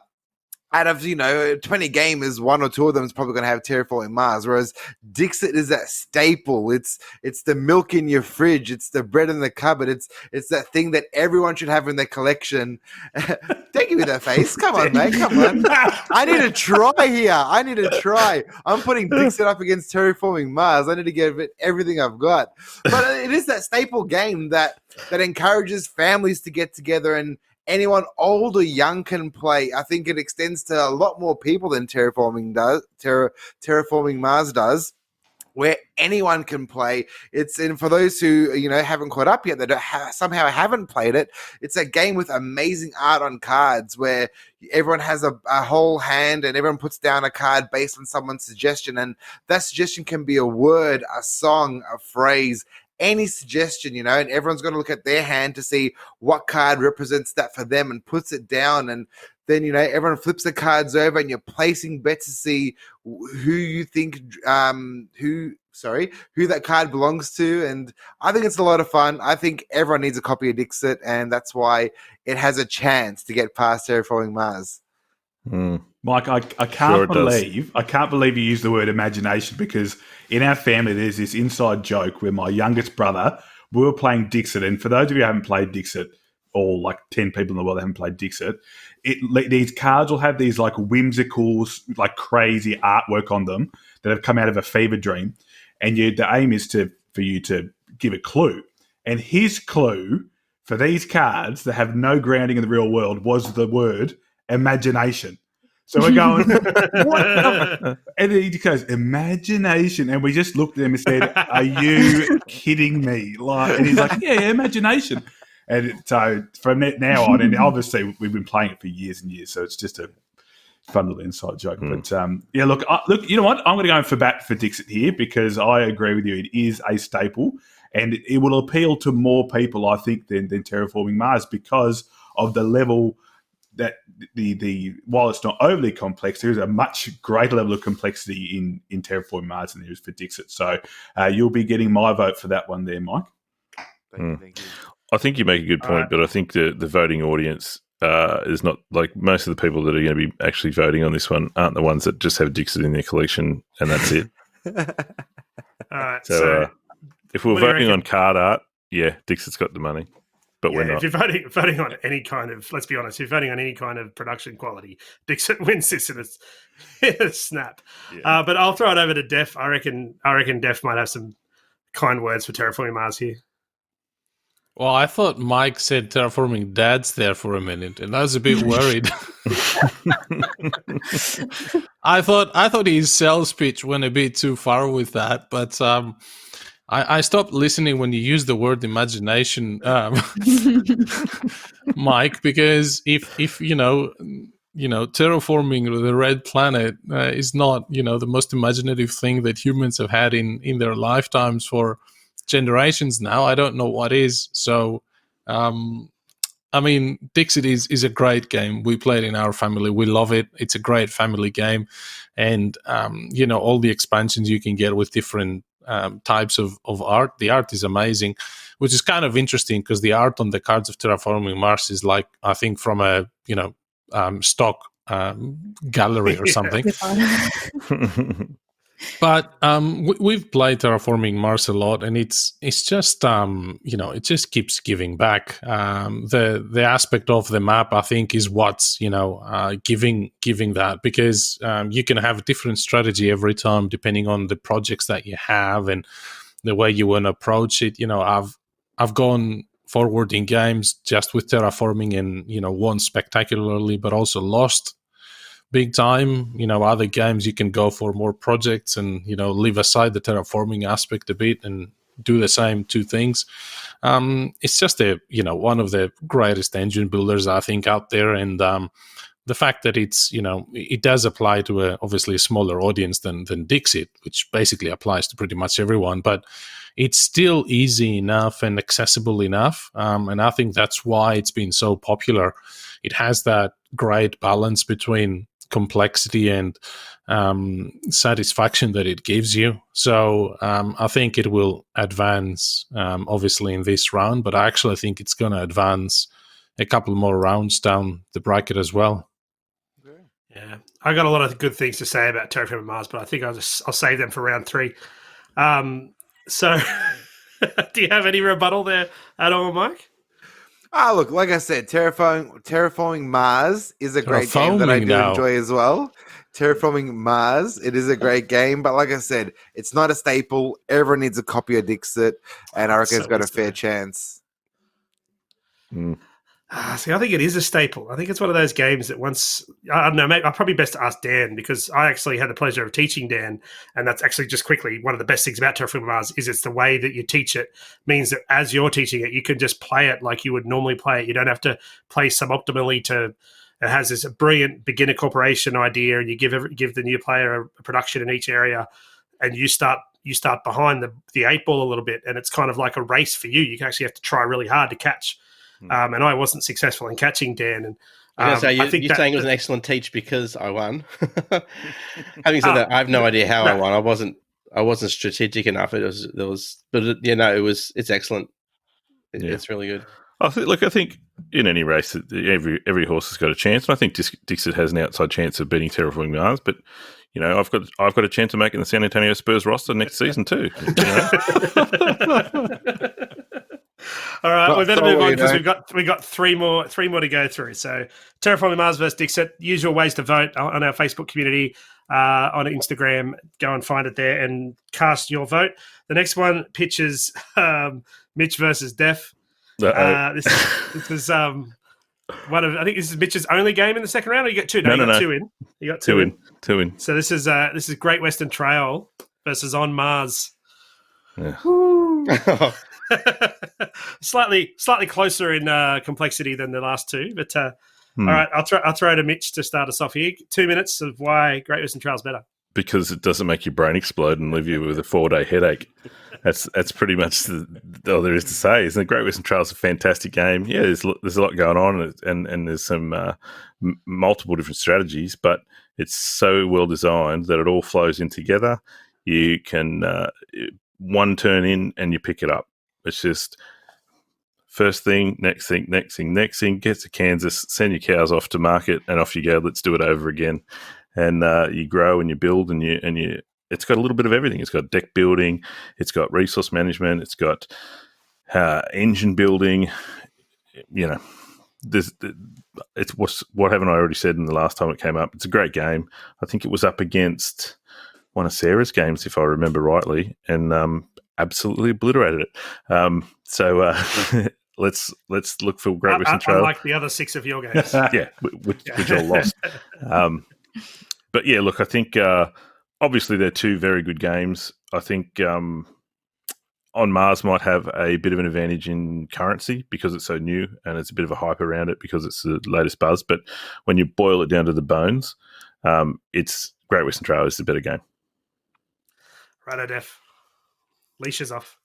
Speaker 3: out of 20 gamers, 1 or 2 of them is probably going to have Terraforming Mars. Whereas Dixit is that staple. It's the milk in your fridge. It's the bread in the cupboard. It's that thing that everyone should have in their collection. Don't give me that face. Come on, mate. Come on. I need to try here. I'm putting Dixit up against Terraforming Mars. I need to give it everything I've got. But it is that staple game that encourages families to get together, and anyone old or young can play. I think it extends to a lot more people than Terraforming Mars does, where anyone can play. And for those who haven't caught up yet, that somehow haven't played it, it's a game with amazing art on cards where everyone has a whole hand and everyone puts down a card based on someone's suggestion, and that suggestion can be a word, a song, a phrase, any suggestion, and everyone's going to look at their hand to see what card represents that for them and puts it down. And then, everyone flips the cards over and you're placing bets to see who you think, who that card belongs to. And I think it's a lot of fun. I think everyone needs a copy of Dixit, and that's why it has a chance to get past Terraforming Mars.
Speaker 2: Mike, I can't believe you used the word imagination, because in our family there's this inside joke where my youngest brother, we were playing Dixit, and for those of you who haven't played Dixit, all like 10 people in the world that haven't played Dixit, these cards will have these like whimsical, like crazy artwork on them that have come out of a fever dream, and the aim is for you to give a clue. And his clue for these cards that have no grounding in the real world was the word imagination. So we're going, what? And he goes, imagination. And we just looked at him and said, are you kidding me? And he's like, yeah, imagination. And so from now on, and obviously we've been playing it for years and years, so it's just a fun little inside joke. But look, you know what? I'm going to go for Dixit here, because I agree with you. It is a staple, and it will appeal to more people, I think, than Terraforming Mars, because of the level that while it's not overly complex, there is a much greater level of complexity in Terraforming Mars than there is for Dixit. So you'll be getting my vote for that one there, Mike.
Speaker 3: Thank you.
Speaker 7: I think you make a good point, but I think the voting audience is not, like, most of the people that are going to be actually voting on this one aren't the ones that just have Dixit in their collection and that's it.
Speaker 1: All right.
Speaker 7: So if we're voting on card art, yeah, Dixit's got the money. But we're not.
Speaker 1: If you're voting on any kind of, let's be honest, if you're voting on any kind of production quality, Dixit wins this in a snap. Yeah. But I'll throw it over to Def. I reckon Def might have some kind words for Terraforming Mars here.
Speaker 5: Well, I thought Mike said Terraforming Dads there for a minute, and I was a bit worried. I thought his sales pitch went a bit too far with that, but I stopped listening when you used the word imagination, Mike, because if terraforming the red planet is not the most imaginative thing that humans have had in their lifetimes for generations now, I don't know what is. So I mean, Dixit is a great game. We play it in our family. We love it. It's a great family game, and all the expansions you can get with different types of art. The art is amazing, which is kind of interesting because the art on the cards of Terraforming Mars is like, I think, from a stock gallery or something. But we've played Terraforming Mars a lot, and it's just it just keeps giving back. The aspect of the map, I think, is what's giving that, because you can have a different strategy every time depending on the projects that you have and the way you want to approach it. I've gone forward in games just with terraforming and won spectacularly, but also lost big time. Other games you can go for more projects and leave aside the terraforming aspect a bit and do the same two things. It's just one of the greatest engine builders, I think, out there. And the fact that it's it does apply to obviously a smaller audience than Dixit, which basically applies to pretty much everyone, but it's still easy enough and accessible enough. And I think that's why it's been so popular. It has that great balance between complexity and satisfaction that it gives you. So I think it will advance, obviously, in this round, but I actually think it's going to advance a couple more rounds down the bracket as well.
Speaker 1: Yeah, I got a lot of good things to say about Terraforming Mars, but I think I'll save them for round 3. So, do you have any rebuttal there at all, Mike?
Speaker 3: Look, like I said, Terraforming Mars is a great game that I do enjoy as well. Terraforming Mars, it is a great game, but like I said, it's not a staple. Everyone needs a copy of Dixit, and I reckon it's got a fair chance.
Speaker 1: See, I think it is a staple. I think it's one of those games that once, I don't know, maybe I'll probably best ask Dan, because I actually had the pleasure of teaching Dan, and that's actually just quickly one of the best things about Terraforming Mars is it's the way that you teach it means that as you're teaching it, you can just play it like you would normally play it. You don't have to play suboptimally it has this brilliant beginner corporation idea, and you give the new player a production in each area, and you start behind the 8 ball a little bit, and it's kind of like a race for you. You can actually have to try really hard to catch. And I wasn't successful in catching Dan. And
Speaker 4: I think you're saying it was an excellent teach because I won. Having said that, I have no idea how I won. I wasn't strategic enough. It's excellent. It's really good.
Speaker 7: I think in any race, every horse has got a chance, and I think Dixit has an outside chance of beating Terraforming Mars. But I've got a chance of making the San Antonio Spurs roster next season too.
Speaker 1: All right, we better move on because we've got three more to go through. So, Terraforming Mars versus Dixit. Usual ways to vote on our Facebook community, on Instagram. Go and find it there and cast your vote. The next one pitches Mitch versus Def. This is one of, I think this is Mitch's only game in the second round. Or you got two? No, you got two in. You got two in. So this is Great Western Trail versus On Mars.
Speaker 7: Yeah.
Speaker 1: Slightly closer in complexity than the last two, but all right, I'll throw to Mitch to start us off here. 2 minutes of why Great Western Trail is better.
Speaker 7: Because it doesn't make your brain explode and leave you with a 4-day headache. That's pretty much all there is to say. Isn't it? Great Western Trail is a fantastic game. Yeah, there's a lot going on, and there's some multiple different strategies, but it's so well designed that it all flows in together. You can one turn in and you pick it up. It's just first thing, next thing, get to Kansas, send your cows off to market, and off you go. Let's do it over again. And you grow and you build and you. It's got a little bit of everything. It's got deck building, it's got resource management, it's got engine building. It's what haven't I already said in the last time it came up? It's a great game. I think it was up against one of Sarah's games, if I remember rightly, and absolutely obliterated it. So let's look for Great Western Trail.
Speaker 1: Unlike the other 6 of your games.
Speaker 7: which all lost. But yeah, look, I think obviously they're 2 very good games. I think On Mars might have a bit of an advantage in currency because it's so new and it's a bit of a hype around it because it's the latest buzz. But when you boil it down to the bones, it's Great Western Trail is the better game.
Speaker 1: Righto, Def. Leashes off.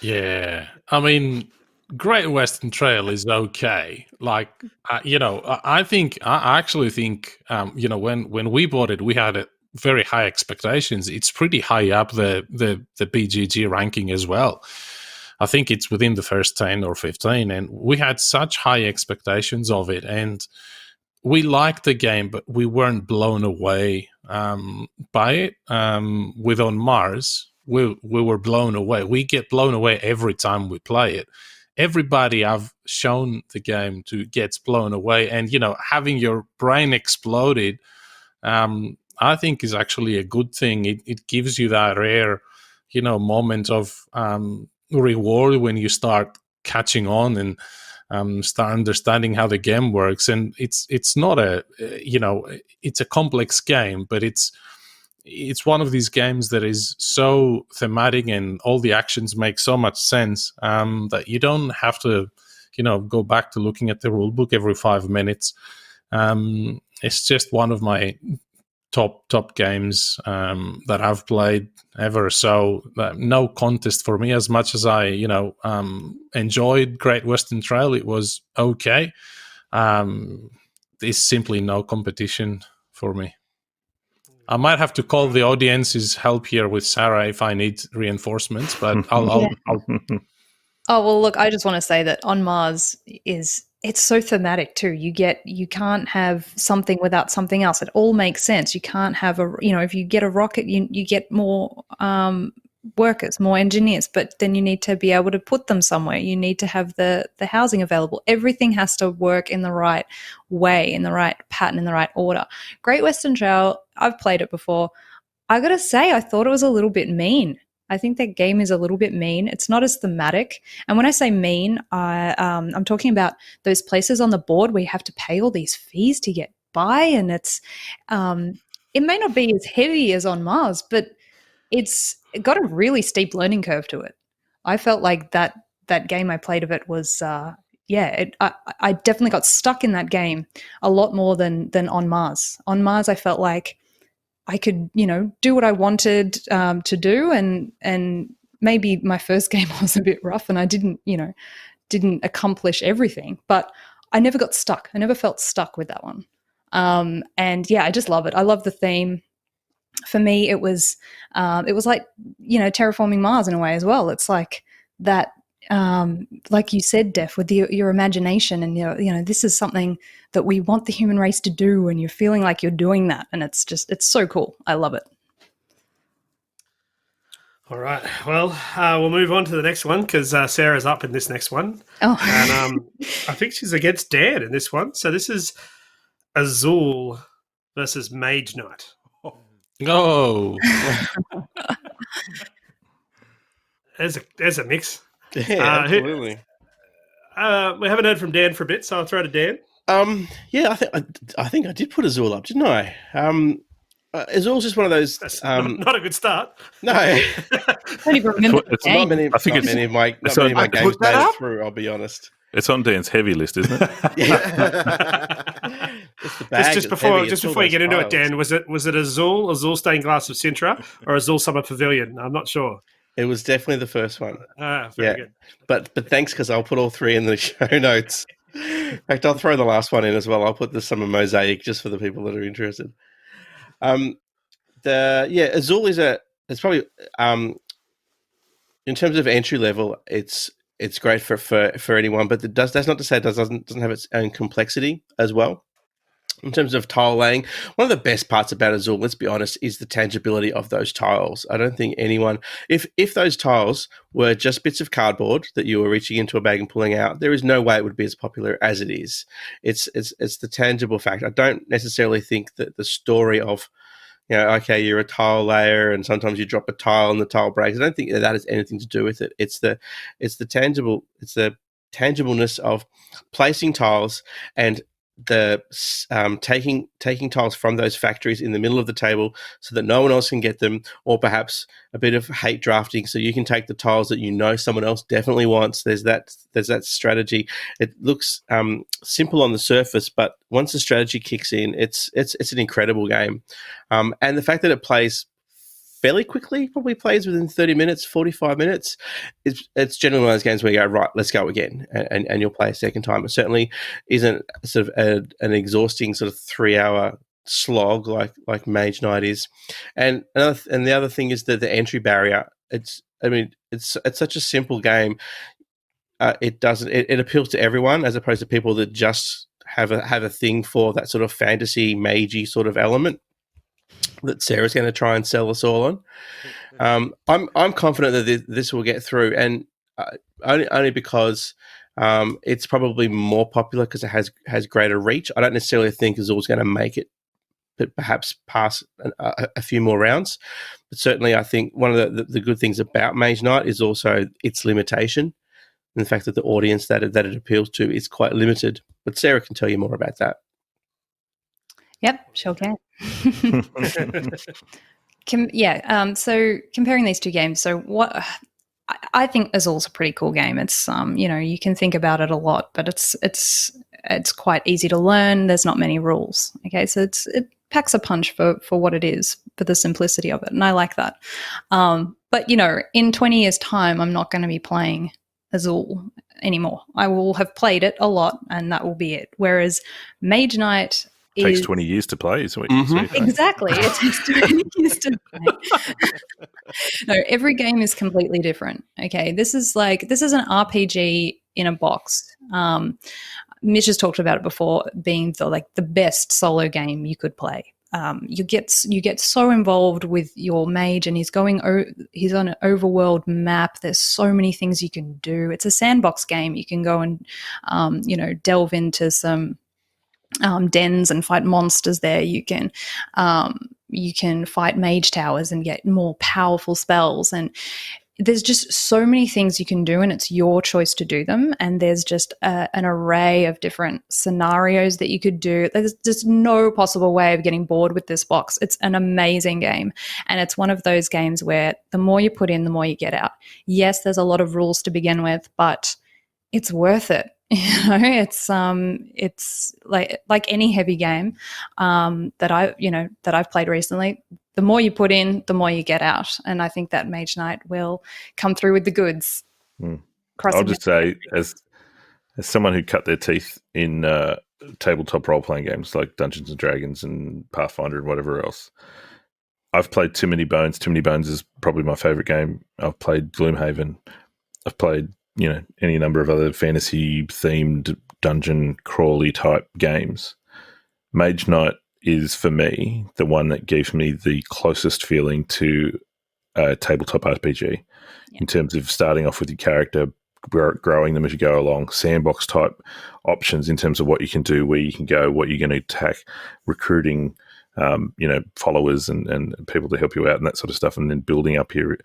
Speaker 5: Yeah, I mean, Great Western Trail is okay. Like, I actually think, when we bought it, we had very high expectations. It's pretty high up the BGG ranking as well. I think it's within the first 10 or 15, and we had such high expectations of it, and we liked the game, but we weren't blown away by it. With On Mars, we were blown away. We get blown away every time we play it. Everybody I've shown the game to gets blown away, and having your brain exploded, I think is actually a good thing. It gives you that rare, moment of reward when you start catching on and start understanding how the game works. And it's not it's a complex game, but it's one of these games that is so thematic and all the actions make so much sense that you don't have to, go back to looking at the rule book every 5 minutes. It's just one of my top games that I've played ever. So no contest for me. As much as I, enjoyed Great Western Trail, it was okay. There's simply no competition for me. I might have to call the audience's help here with Sarah if I need reinforcements, but I'll
Speaker 6: Oh, well, look, I just want to say that On Mars it's so thematic too. You can't have something without something else. It all makes sense. You can't have if you get a rocket, you get more workers, more engineers, but then you need to be able to put them somewhere. You need to have the housing available. Everything has to work in the right way, in the right pattern, in the right order. Great Western Trail, I've played it before. I got to say, I thought it was a little bit mean. I think that game is a little bit mean. It's not as thematic. And when I say mean, I'm talking about those places on the board where you have to pay all these fees to get by. And it may not be as heavy as On Mars, but it's got a really steep learning curve to it. I felt like that game I played of it was, I definitely got stuck in that game a lot more than On Mars. On Mars, I felt like I could, do what I wanted to do, and maybe my first game was a bit rough, and I didn't accomplish everything. But I never got stuck. I never felt stuck with that one. And yeah, I just love it. I love the theme. For me, it was like terraforming Mars in a way as well. It's like that. Like you said, Def, with your imagination, and this is something that we want the human race to do, and you're feeling like you're doing that, and it's so cool. I love it.
Speaker 1: All right, well, we'll move on to the next one because Sarah's up in this next one.
Speaker 6: Oh,
Speaker 1: and I think she's against Dan in this one. So this is Azul versus Mage Knight.
Speaker 5: Oh,
Speaker 1: there's a mix.
Speaker 4: Yeah, absolutely.
Speaker 1: We haven't heard from Dan for a bit, so I'll throw to Dan.
Speaker 4: Yeah, I think I did put Azul up, didn't I? Azul's just one of those.
Speaker 1: That's not a good start.
Speaker 4: No,
Speaker 6: I don't even remember the game.
Speaker 4: not many of my games made it through. I'll be honest.
Speaker 7: It's on Dan's heavy list, isn't it?
Speaker 4: Yeah.
Speaker 1: Just before you get into it, Dan, was it Azul Stained Glass of Sintra, or Azul Summer Pavilion? I'm not sure.
Speaker 4: It was definitely the first one.
Speaker 1: Very good.
Speaker 4: But thanks, because I'll put all three in the show notes. In fact, I'll throw the last one in as well. I'll put the Summer Mosaic just for the people that are interested. Azul it's probably in terms of entry level, it's great for anyone, but that's not to say it doesn't have its own complexity as well. In terms of tile laying, one of the best parts about Azul, let's be honest, is the tangibility of those tiles. I don't think anyone, if those tiles were just bits of cardboard that you were reaching into a bag and pulling out, there is no way it would be as popular as it is. It's the tangible fact. I don't necessarily think that the story of, okay, you're a tile layer and sometimes you drop a tile and the tile breaks. I don't think that has anything to do with it. It's the tangibleness of placing tiles and the taking tiles from those factories in the middle of the table so that no one else can get them, or perhaps a bit of hate drafting so you can take the tiles that someone else definitely wants. There's that strategy. It looks simple on the surface, but once the strategy kicks in, it's an incredible game. And the fact that it plays fairly quickly, probably plays within 30 minutes, 45 minutes. It's generally one of those games where you go, right, let's go again, and you'll play a second time. It certainly isn't sort of an exhausting sort of 3-hour slog like Mage Knight is. And the other thing is that the entry barrier. It's such a simple game. It appeals to everyone, as opposed to people that just have a thing for that sort of fantasy magey sort of element. that Sarah's going to try and sell us all on. I'm confident that this will get through, and only because it's probably more popular because it has greater reach. I don't necessarily think Azul's going to make it, but perhaps pass a few more rounds. But certainly, I think one of the good things about Mage Knight is also its limitation, and the fact that the audience that it appeals to is quite limited. But Sarah can tell you more about that.
Speaker 6: Yep, sure can. So comparing these two games, so what I think Azul's a pretty cool game. It's you can think about it a lot, but it's quite easy to learn. There's not many rules. Okay, so it packs a punch for what it is, for the simplicity of it, and I like that. But in 20 years' time, I'm not going to be playing Azul anymore. I will have played it a lot, and that will be it. Whereas Mage Knight
Speaker 7: takes 20 years to play. Is what you're saying.
Speaker 6: Exactly. It takes 20 years to play. No, every game is completely different. Okay, this is an RPG in a box. Mitch has talked about it before, being the best solo game you could play. You get so involved with your mage, and he's on an overworld map. There's so many things you can do. It's a sandbox game. You can go and delve into some dens and fight monsters there. You can fight mage towers and get more powerful spells, and there's just so many things you can do, and it's your choice to do them. And there's just an array of different scenarios that you could do. There's just no possible way of getting bored with this box. It's an amazing game, and it's one of those games where the more you put in, the more you get out. Yes, there's a lot of rules to begin with, but it's worth it. It's like any heavy game that I've played recently. The more you put in, the more you get out, and I think that Mage Knight will come through with the goods.
Speaker 7: I'll just say, as someone who cut their teeth in tabletop role playing games like Dungeons and Dragons and Pathfinder and whatever else, I've played Too Many Bones. Too Many Bones is probably my favorite game. I've played Gloomhaven. I've played any number of other fantasy-themed dungeon crawly type games. Mage Knight is, for me, the one that gives me the closest feeling to a tabletop RPG in terms of starting off with your character, growing them as you go along, sandbox type options in terms of what you can do, where you can go, what you're going to attack, recruiting followers and people to help you out and that sort of stuff, and then building up your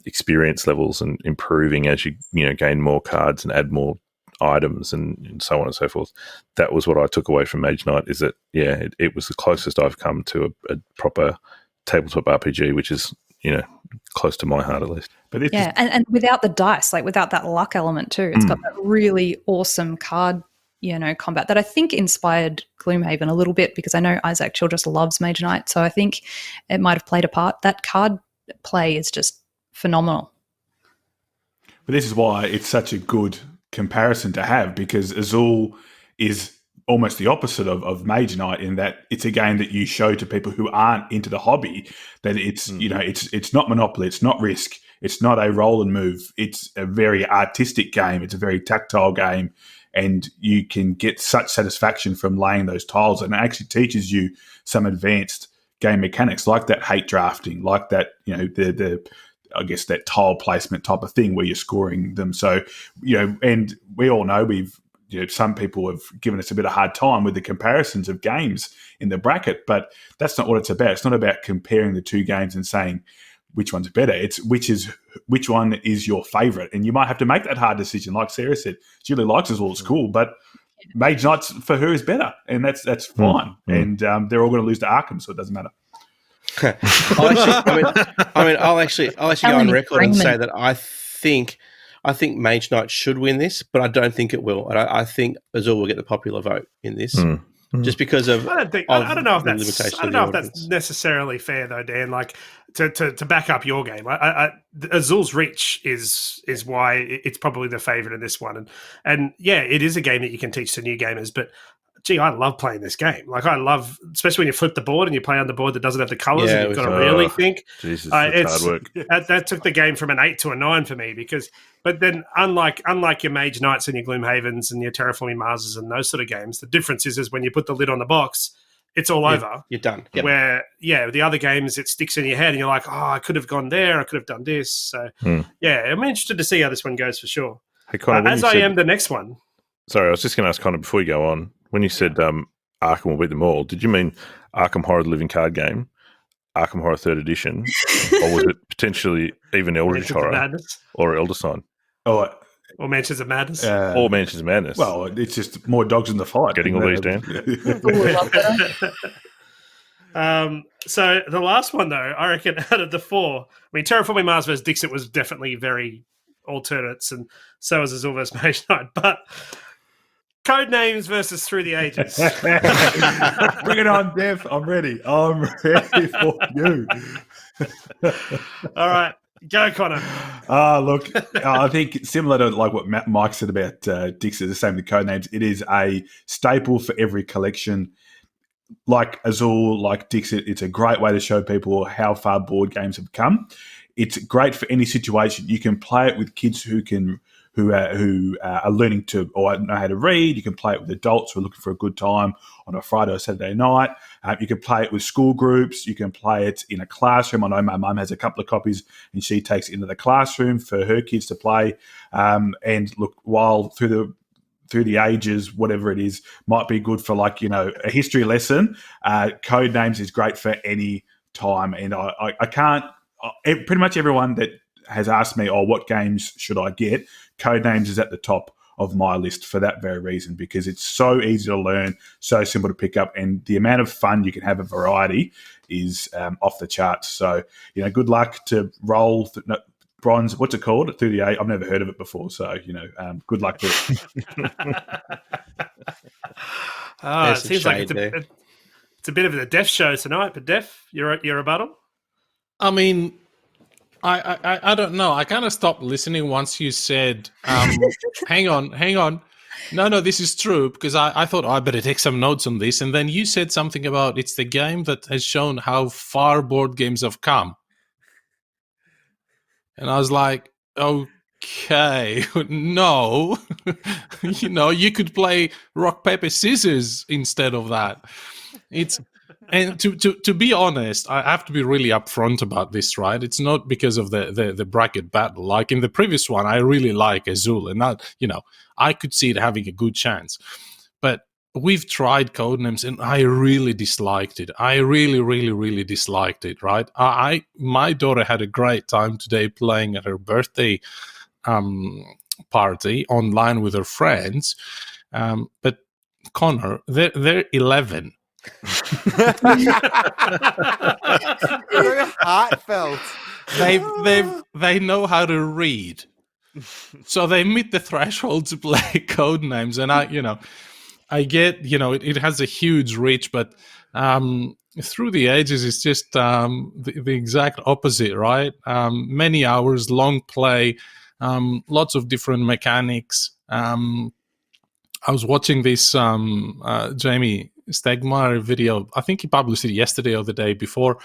Speaker 7: experience levels and improving as you gain more cards and add more items and so on and so forth. That was what I took away from Mage Knight, is that it was the closest I've come to a proper tabletop RPG, which is close to my heart at least.
Speaker 2: But it's
Speaker 6: and without the dice, without that luck element too. It's got that really awesome card combat that I think inspired Gloomhaven a little bit, because I know Isaac Childress loves Mage Knight, so I think it might have played a part. That card play is just phenomenal.
Speaker 2: But this is why it's such a good comparison to have, because Azul is almost the opposite of Mage Knight, in that it's a game that you show to people who aren't into the hobby that it's it's not Monopoly, it's not Risk, it's not a roll and move. It's a very artistic game. It's a very tactile game, and you can get such satisfaction from laying those tiles, and it actually teaches you some advanced game mechanics like that hate drafting, like that I guess that tile placement type of thing where you're scoring them. So, and we all know some people have given us a bit of hard time with the comparisons of games in the bracket, but that's not what it's about. It's not about comparing the two games and saying which one's better. It's which one is your favorite. And you might have to make that hard decision. Like Sarah said, she really likes Azul, it's cool, but Mage Knight for her is better, and that's fine. And they're all going to lose to Arkham, so it doesn't matter.
Speaker 4: I'll actually go on record and say that I think Mage Knight should win this, but I don't think it will. I think Azul will get the popular vote in this, just because of.
Speaker 1: I don't know if that's necessarily fair though, Dan. Like to back up your game, Azul's reach is why it's probably the favorite in this one, and yeah, it is a game that you can teach to new gamers, but. Gee, I love playing this game. I love, especially when you flip the board and you play on the board that doesn't have the colours, and you've got to really think.
Speaker 7: Jesus, it's hard work.
Speaker 1: That took the game from an 8 to a 9 for me, but then unlike your Mage Knights and your Gloomhavens and your Terraforming Marses and those sort of games, the difference is when you put the lid on the box, it's all over.
Speaker 4: You're done. Yep.
Speaker 1: Where, the other games, it sticks in your head and you're like, I could have gone there, I could have done this. So, I'm interested to see how this one goes for sure.
Speaker 7: Hey, Conor,
Speaker 1: as I am the next one.
Speaker 7: Sorry, I was just going to ask Conor before you go on. When you said Arkham will beat them all, did you mean Arkham Horror the Living Card Game, Arkham Horror 3rd Edition, or was it potentially even Eldritch Horror or Elder Sign?
Speaker 2: Oh,
Speaker 1: or Mansions of Madness?
Speaker 7: Or Mansions of Madness.
Speaker 2: Well, it's just more dogs in the fight.
Speaker 7: Getting all these down.
Speaker 1: So the last one, though, I reckon out of the four, I mean, Terraforming Mars vs. Dixit was definitely very alternates, and so was Azul vs. Mage Knight. But Codenames versus Through the Ages.
Speaker 2: Bring it on, Dev. I'm ready. I'm ready for you.
Speaker 1: All right. Go, Conor.
Speaker 2: Look, I think similar to like what Mike said about Dixit, the same with Codenames, it is a staple for every collection. Like Azul, like Dixit, it's a great way to show people how far board games have come. It's great for any situation. You can play it with kids who are learning to or know how to read. You can play it with adults who are looking for a good time on a Friday or Saturday night. You can play it with school groups. You can play it in a classroom. I know my mum has a couple of copies and she takes it into the classroom for her kids to play. And look, while through the ages, whatever it is, might be good for a history lesson. Codenames is great for any time. And I can't, pretty much everyone that has asked me, what games should I get? Codenames is at the top of my list for that very reason, because it's so easy to learn, so simple to pick up, and the amount of fun you can have a variety is off the charts. So, good luck to roll bronze. What's it called? Through the eight. I've never heard of it before. So, good luck to it.
Speaker 1: It seems like it's a bit of a Def show tonight, but Def, your rebuttal?
Speaker 5: I mean, I don't know. I kind of stopped listening once you said, hang on. No, this is true, because I thought I better take some notes on this. And then you said something about it's the game that has shown how far board games have come. And I was like, okay, no. You could play rock, paper, scissors instead of that. And to be honest, I have to be really upfront about this, right? It's not because of the bracket battle. Like in the previous one, I really like Azul, and that, I could see it having a good chance. But we've tried Codenames, and I really disliked it. I really, really, really disliked it, right? My daughter had a great time today playing at her birthday party online with her friends. But Conor, they're 11.
Speaker 3: Very heartfelt.
Speaker 5: They know how to read, so they meet the threshold to play Codenames. And I get it has a huge reach, but Through the Ages is just the exact opposite, right? Many hours, long play, lots of different mechanics. I was watching this Jamie Stegmaier video. I think he published it yesterday or the day before,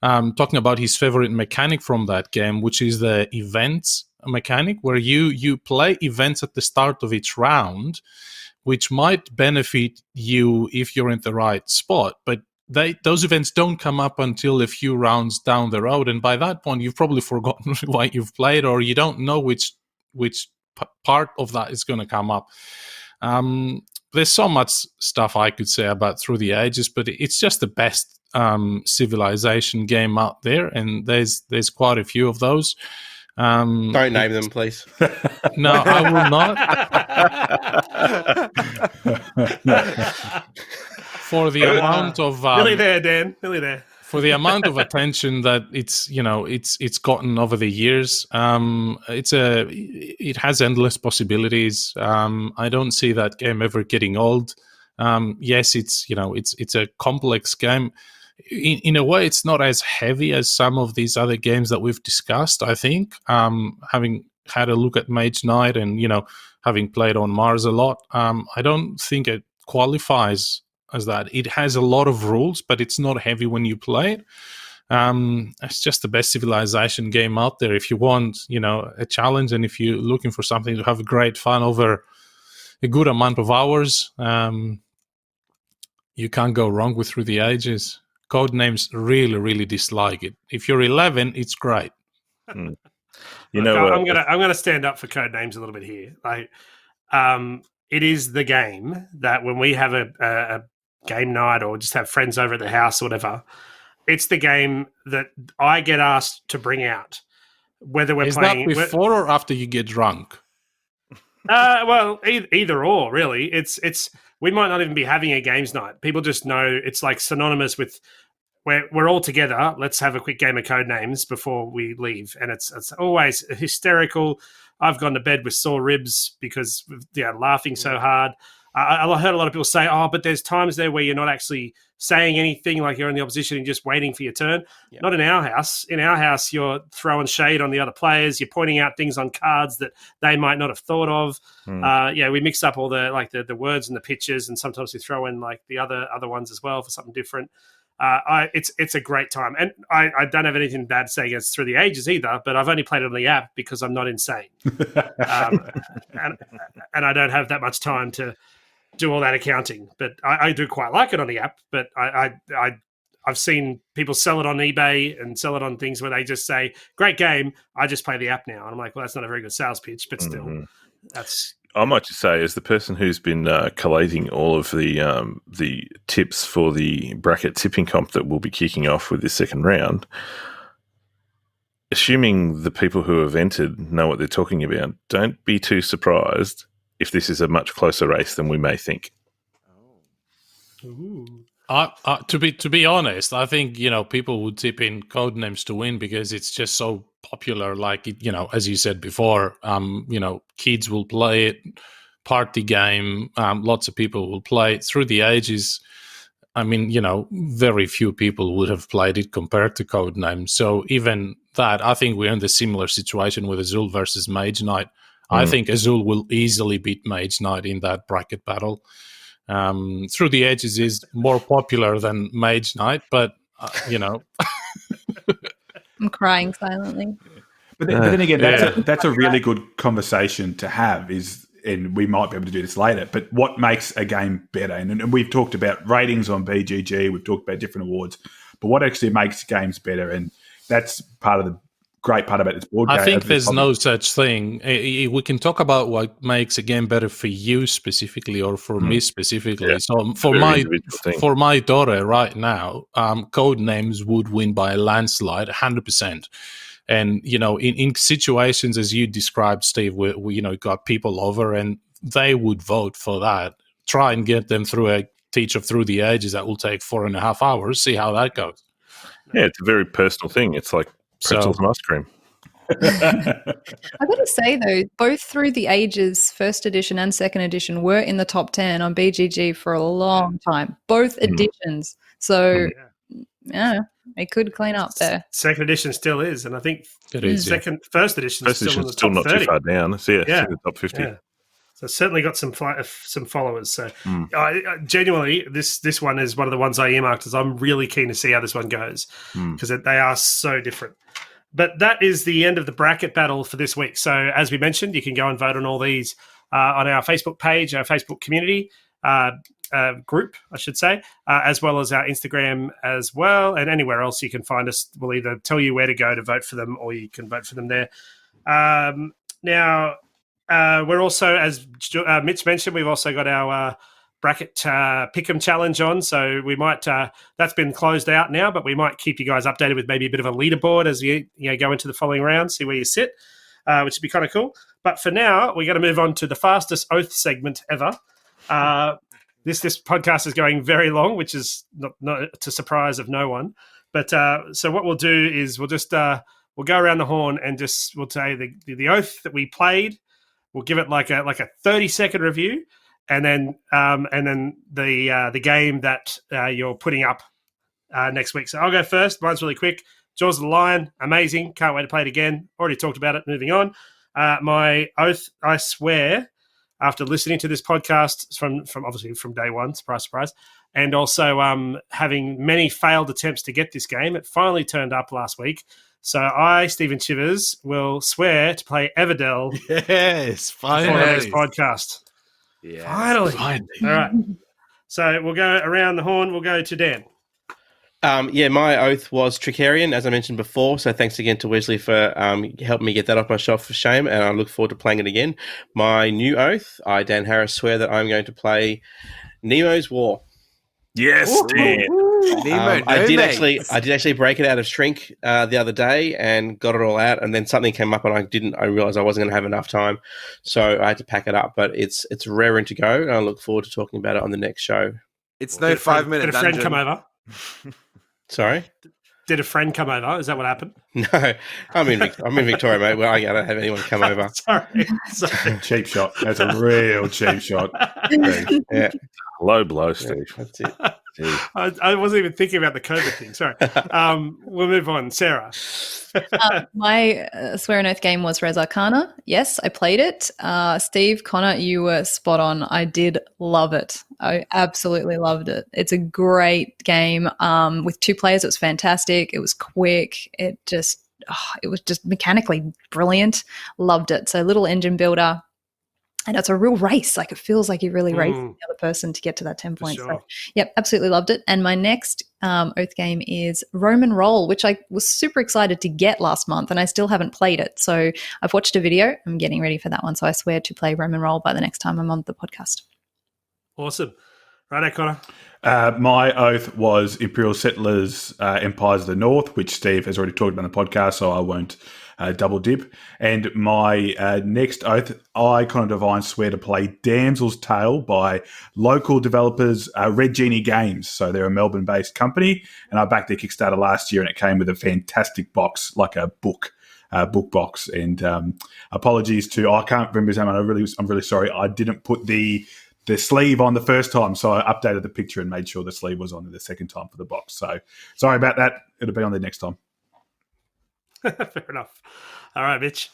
Speaker 5: talking about his favorite mechanic from that game, which is the events mechanic, where you play events at the start of each round, which might benefit you if you're in the right spot. But those events don't come up until a few rounds down the road, and by that point, you've probably forgotten why you've played, or you don't know which part of that is going to come up. There's so much stuff I could say about Through the Ages, but it's just the best civilization game out there, and there's quite a few of those.
Speaker 4: Don't name them, please.
Speaker 5: No, I will not. For the amount of
Speaker 1: nearly there, Dan. Nearly there.
Speaker 5: For the amount of attention that it's gotten over the years, it has endless possibilities. I don't see that game ever getting old. Yes, it's a complex game. In a way, it's not as heavy as some of these other games that we've discussed, I think. Having had a look at Mage Knight and having played on Mars a lot, I don't think it qualifies as that. It has a lot of rules, but it's not heavy when you play it. It's just the best civilization game out there. If you want, a challenge, and if you're looking for something to have great fun over a good amount of hours, You can't go wrong with Through the Ages. Codenames really, really dislike it. If you're 11, it's great.
Speaker 7: You
Speaker 1: Look,
Speaker 7: know,
Speaker 1: I'm gonna stand up for Codenames a little bit here. Like, it is the game that when we have a game night or just have friends over at the house or whatever, it's the game that I get asked to bring out. Whether we're
Speaker 5: Is
Speaker 1: playing
Speaker 5: that before or after you get drunk?
Speaker 1: well, either or, really. It's we might not even be having a games night. People just know it's like synonymous with we're all together. Let's have a quick game of Codenames before we leave, and it's always hysterical. I've gone to bed with sore ribs because laughing so hard. I heard a lot of people say, "Oh, but there's times there where you're not actually saying anything, like you're in the opposition and just waiting for your turn."
Speaker 4: Yeah.
Speaker 1: Not in our house. In our house, you're throwing shade on the other players. You're pointing out things on cards that they might not have thought of. We mix up all the words and the pictures, and sometimes we throw in like the other ones as well for something different. It's a great time, and I don't have anything bad to say against Through the Ages either. But I've only played it on the app because I'm not insane, and I don't have that much time to do all that accounting. But I do quite like it on the app. But I've seen people sell it on eBay and sell it on things where they just say, "Great game, I just play the app now." And I'm like, well, that's not a very good sales pitch, but still, that's.
Speaker 7: I might just say, as the person who's been collating all of the tips for the bracket tipping comp that will be kicking off with this second round, assuming the people who have entered know what they're talking about, don't be too surprised if this is a much closer race than we may think.
Speaker 1: Ooh.
Speaker 5: To be honest, I think people would tip in Codenames to win because it's just so popular. Like as you said before, kids will play it, party game. Lots of people will play it. Through the Ages, I mean, very few people would have played it compared to Codenames. So even that, I think we're in the similar situation with Azul versus Mage Knight. I think Azul will easily beat Mage Knight in that bracket battle. Through the Ages is more popular than Mage Knight, but
Speaker 6: I'm crying silently.
Speaker 2: But then again, that's a really good conversation to have. And we might be able to do this later. But what makes a game better? And we've talked about ratings on BGG. We've talked about different awards. But what actually makes games better? And that's part of the great part about this board game.
Speaker 5: I think there's no such thing. We can talk about what makes a game better for you specifically or for me specifically. Yeah. So for my daughter right now, Codenames would win by a landslide, 100%. And, in situations as you described, Steve, where we got people over and they would vote for that. Try and get them through a teach of Through the Ages that will take 4.5 hours. See how that goes.
Speaker 7: Yeah, it's a very personal thing. It's like pretzels and ice cream.
Speaker 6: I've got to say, though, both Through the Ages, first edition and second edition, were in the top 10 on BGG for a long time. Both editions. So, yeah, it could clean up there.
Speaker 1: Second edition still is, and I think first edition is still in the
Speaker 7: still
Speaker 1: top
Speaker 7: not
Speaker 1: 30.
Speaker 7: too far down. So, it's in the top 50.
Speaker 1: Yeah. So certainly got some followers. So genuinely, this one is one of the ones I earmarked as I'm really keen to see how this one goes because they are so different. But that is the end of the bracket battle for this week. So as we mentioned, you can go and vote on all these on our Facebook page, our Facebook community group, I should say, as well as our Instagram as well, and anywhere else you can find us. We'll either tell you where to go to vote for them or you can vote for them there. Now, we're also, as Mitch mentioned, we've also got our bracket pick'em challenge on, so we might that's been closed out now, but we might keep you guys updated with maybe a bit of a leaderboard as you go into the following round, see where you sit, which would be kind of cool. But for now, we're going to move on to the fastest oath segment ever. This podcast is going very long, which is not to surprise of no one. But so what we'll do is we'll just we'll go around the horn and just we'll say the oath that we played. We'll give it like a 30-second review, and then the game that you're putting up next week. So I'll go first. Mine's really quick. Jaws of the Lion, amazing. Can't wait to play it again. Already talked about it. Moving on. My oath, I swear, after listening to this podcast from obviously from day one, surprise, and also having many failed attempts to get this game, it finally turned up last week. So I, Stephen Chivers, will swear to play Everdell.
Speaker 5: Yes, finally.
Speaker 1: For this podcast.
Speaker 3: Yeah.
Speaker 1: Finally. All right. So we'll go around the horn. We'll go to Dan.
Speaker 4: My oath was Trickerion, as I mentioned before. So thanks again to Wesley for helping me get that off my shelf for shame, and I look forward to playing it again. My new oath, I, Dan Harris, swear that I'm going to play Nemo's War.
Speaker 7: Yes, Dan.
Speaker 4: I did actually break it out of Shrink the other day and got it all out, and then something came up and I realized I wasn't going to have enough time, so I had to pack it up. But it's raring to go, and I look forward to talking about it on the next show.
Speaker 3: It's no 5 minute.
Speaker 1: Did a friend come over?
Speaker 4: Sorry.
Speaker 1: Did a friend come over? Is that what happened?
Speaker 4: No, I'm in Victoria, mate. Well, I don't have anyone come over.
Speaker 1: Sorry.
Speaker 2: Cheap shot. That's a real cheap shot.
Speaker 4: Yeah.
Speaker 7: Low blow, Steve.
Speaker 4: That's it.
Speaker 1: I wasn't even thinking about the COVID thing. Sorry. We'll move on. Sarah.
Speaker 6: My Swear and Oath game was Res Arcana. Yes, I played it. Steve, Connor, you were spot on. I did love it. I absolutely loved it. It's a great game. With 2 players, it was fantastic. It was quick. It was just mechanically brilliant. Loved it. So little engine builder. And it's a real race. Like, it feels like you really race the other person to get to that 10 points.
Speaker 1: Sure.
Speaker 6: So, yep, absolutely loved it. And my next Oath game is Roman Roll, which I was super excited to get last month, and I still haven't played it. So I've watched a video. I'm getting ready for that one. So I swear to play Roman Roll by the next time I'm on the podcast.
Speaker 1: Awesome. Righto, Connor.
Speaker 2: My oath was Imperial Settlers, Empires of the North, which Steve has already talked about on the podcast, so I won't double dip. And my next oath, I, Conor Devine, swear to play Damsel's Tale by local developers Red Genie Games. So they're a Melbourne-based company, and I backed their Kickstarter last year, and it came with a fantastic box, like a book box. And apologies to, I can't remember his name. I'm really sorry. I didn't put the sleeve on the first time, so I updated the picture and made sure the sleeve was on the second time for the box. So sorry about that. It'll be on there next time.
Speaker 1: Fair enough. All right, Mitch.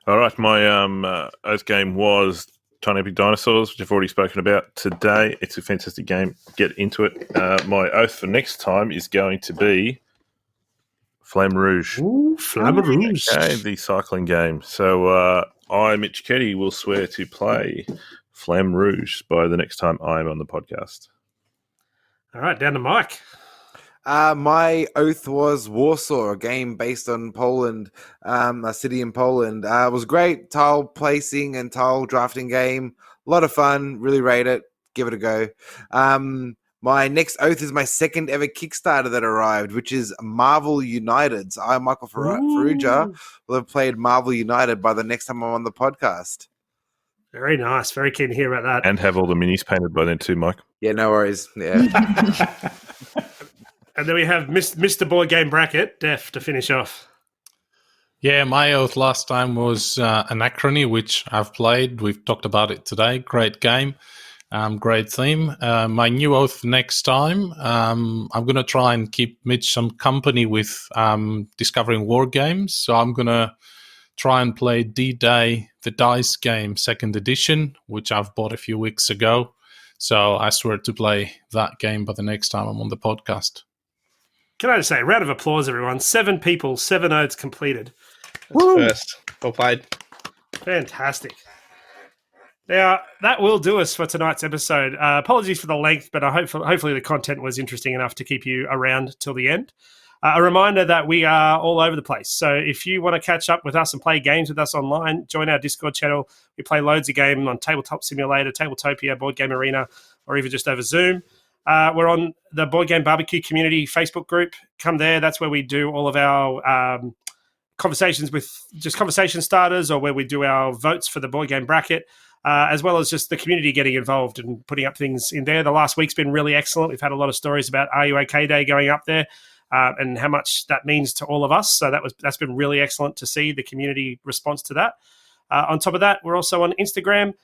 Speaker 7: All right, my oath game was Tiny Epic Dinosaurs, which I've already spoken about today. It's a fantastic game. Get into it. My oath for next time is going to be Flamme Rouge.
Speaker 1: Ooh, Flamme Rouge.
Speaker 7: Okay, the cycling game. So I, Mitch Keddy, will swear to play Flamme Rouge by the next time I'm on the podcast.
Speaker 1: All right, down to Mike.
Speaker 3: My oath was Warsaw, a game based on Poland, a city in Poland. It was great. Tile placing and tile drafting game. A lot of fun. Really rate it. Give it a go. My next oath is my second ever Kickstarter that arrived, which is Marvel United. So I, Michael Ferrugia, will have played Marvel United by the next time I'm on the podcast.
Speaker 1: Very nice. Very keen to hear about that.
Speaker 7: And have all the minis painted by then too, Mike.
Speaker 3: Yeah, no worries. Yeah.
Speaker 1: And then we have Mr. Board Game Bracket, Def, to finish off.
Speaker 5: Yeah, my oath last time was Anachrony, which I've played. We've talked about it today. Great game, great theme. My new oath next time, I'm going to try and keep Mitch some company with discovering war games. So I'm going to try and play D-Day, the dice game, 2nd edition, which I've bought a few weeks ago. So I swear to play that game by the next time I'm on the podcast.
Speaker 1: Can I just say, round of applause, everyone. 7 people, 7 oaths completed.
Speaker 4: That's first. Well played.
Speaker 1: Fantastic. Now, that will do us for tonight's episode. Apologies for the length, but hopefully the content was interesting enough to keep you around till the end. A reminder that we are all over the place. So if you want to catch up with us and play games with us online, join our Discord channel. We play loads of games on Tabletop Simulator, Tabletopia, Board Game Arena, or even just over Zoom. We're on the Board Game Barbecue Community Facebook group. Come there. That's where we do all of our conversations with just conversation starters, or where we do our votes for the Board Game Bracket, as well as just the community getting involved and putting up things in there. The last week's been really excellent. We've had a lot of stories about Are You OK Day going up there, and how much that means to all of us. So that's been really excellent to see the community response to that. On top of that, we're also on Instagram.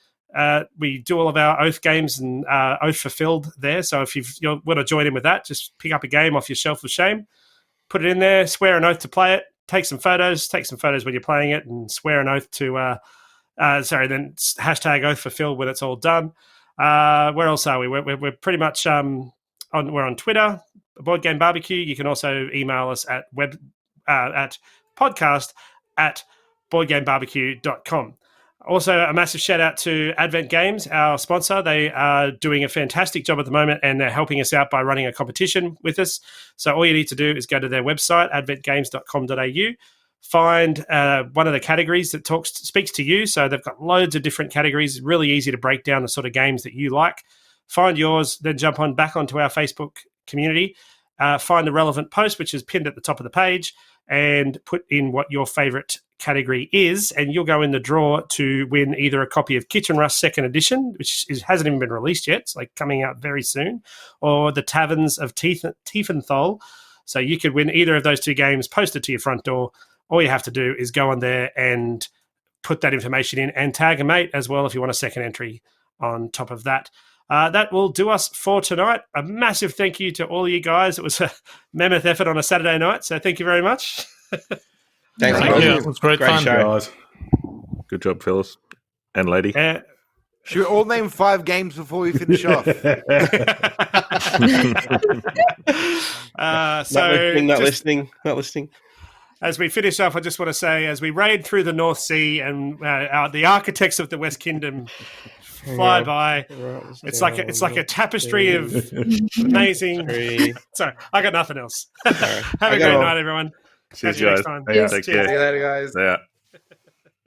Speaker 1: We do all of our oath games and oath fulfilled there. So if you want to join in with that, just pick up a game off your shelf of shame, put it in there, swear an oath to play it, take some photos when you're playing it, and swear an oath to then hashtag oath fulfilled when it's all done. Where else are we? We're pretty much we're on Twitter, Board Game Barbecue. You can also email us at podcast@boardgamebarbecue.com. Also, a massive shout out to Advent Games, our sponsor. They are doing a fantastic job at the moment, and they're helping us out by running a competition with us. So all you need to do is go to their website, adventgames.com.au, find one of the categories that speaks to you. So they've got loads of different categories, really easy to break down the sort of games that you like. Find yours, then jump back onto our Facebook community, find the relevant post, which is pinned at the top of the page, and put in what your favorite category is, and you'll go in the draw to win either a copy of Kitchen Rush 2nd Edition, which hasn't even been released yet. It's like coming out very soon, or the Taverns of Tiefenthal. So you could win either of those two games posted to your front door. All you have to do is go on there and put that information in and tag a mate as well if you want a second entry on top of that. That will do us for tonight. A massive thank you to all of you guys. It was a mammoth effort on a Saturday night, so thank you very much.
Speaker 4: Thanks,
Speaker 5: Thank
Speaker 4: guys.
Speaker 5: you. It was great fun.
Speaker 4: show.
Speaker 2: Guys.
Speaker 7: Good job, fellas and lady.
Speaker 3: Should we all name 5 games before we finish off?
Speaker 4: Not listening.
Speaker 1: As we finish off, I just want to say, as we raid through the North Sea and the architects of the West Kingdom fly by, it's like a tapestry of amazing. Sorry, I got nothing else. Have a great night, everyone.
Speaker 7: Cheers,
Speaker 1: See you next
Speaker 7: guys.
Speaker 1: time.
Speaker 2: Yeah.
Speaker 7: Take
Speaker 3: See you
Speaker 7: care.
Speaker 3: later, guys.
Speaker 7: Yeah.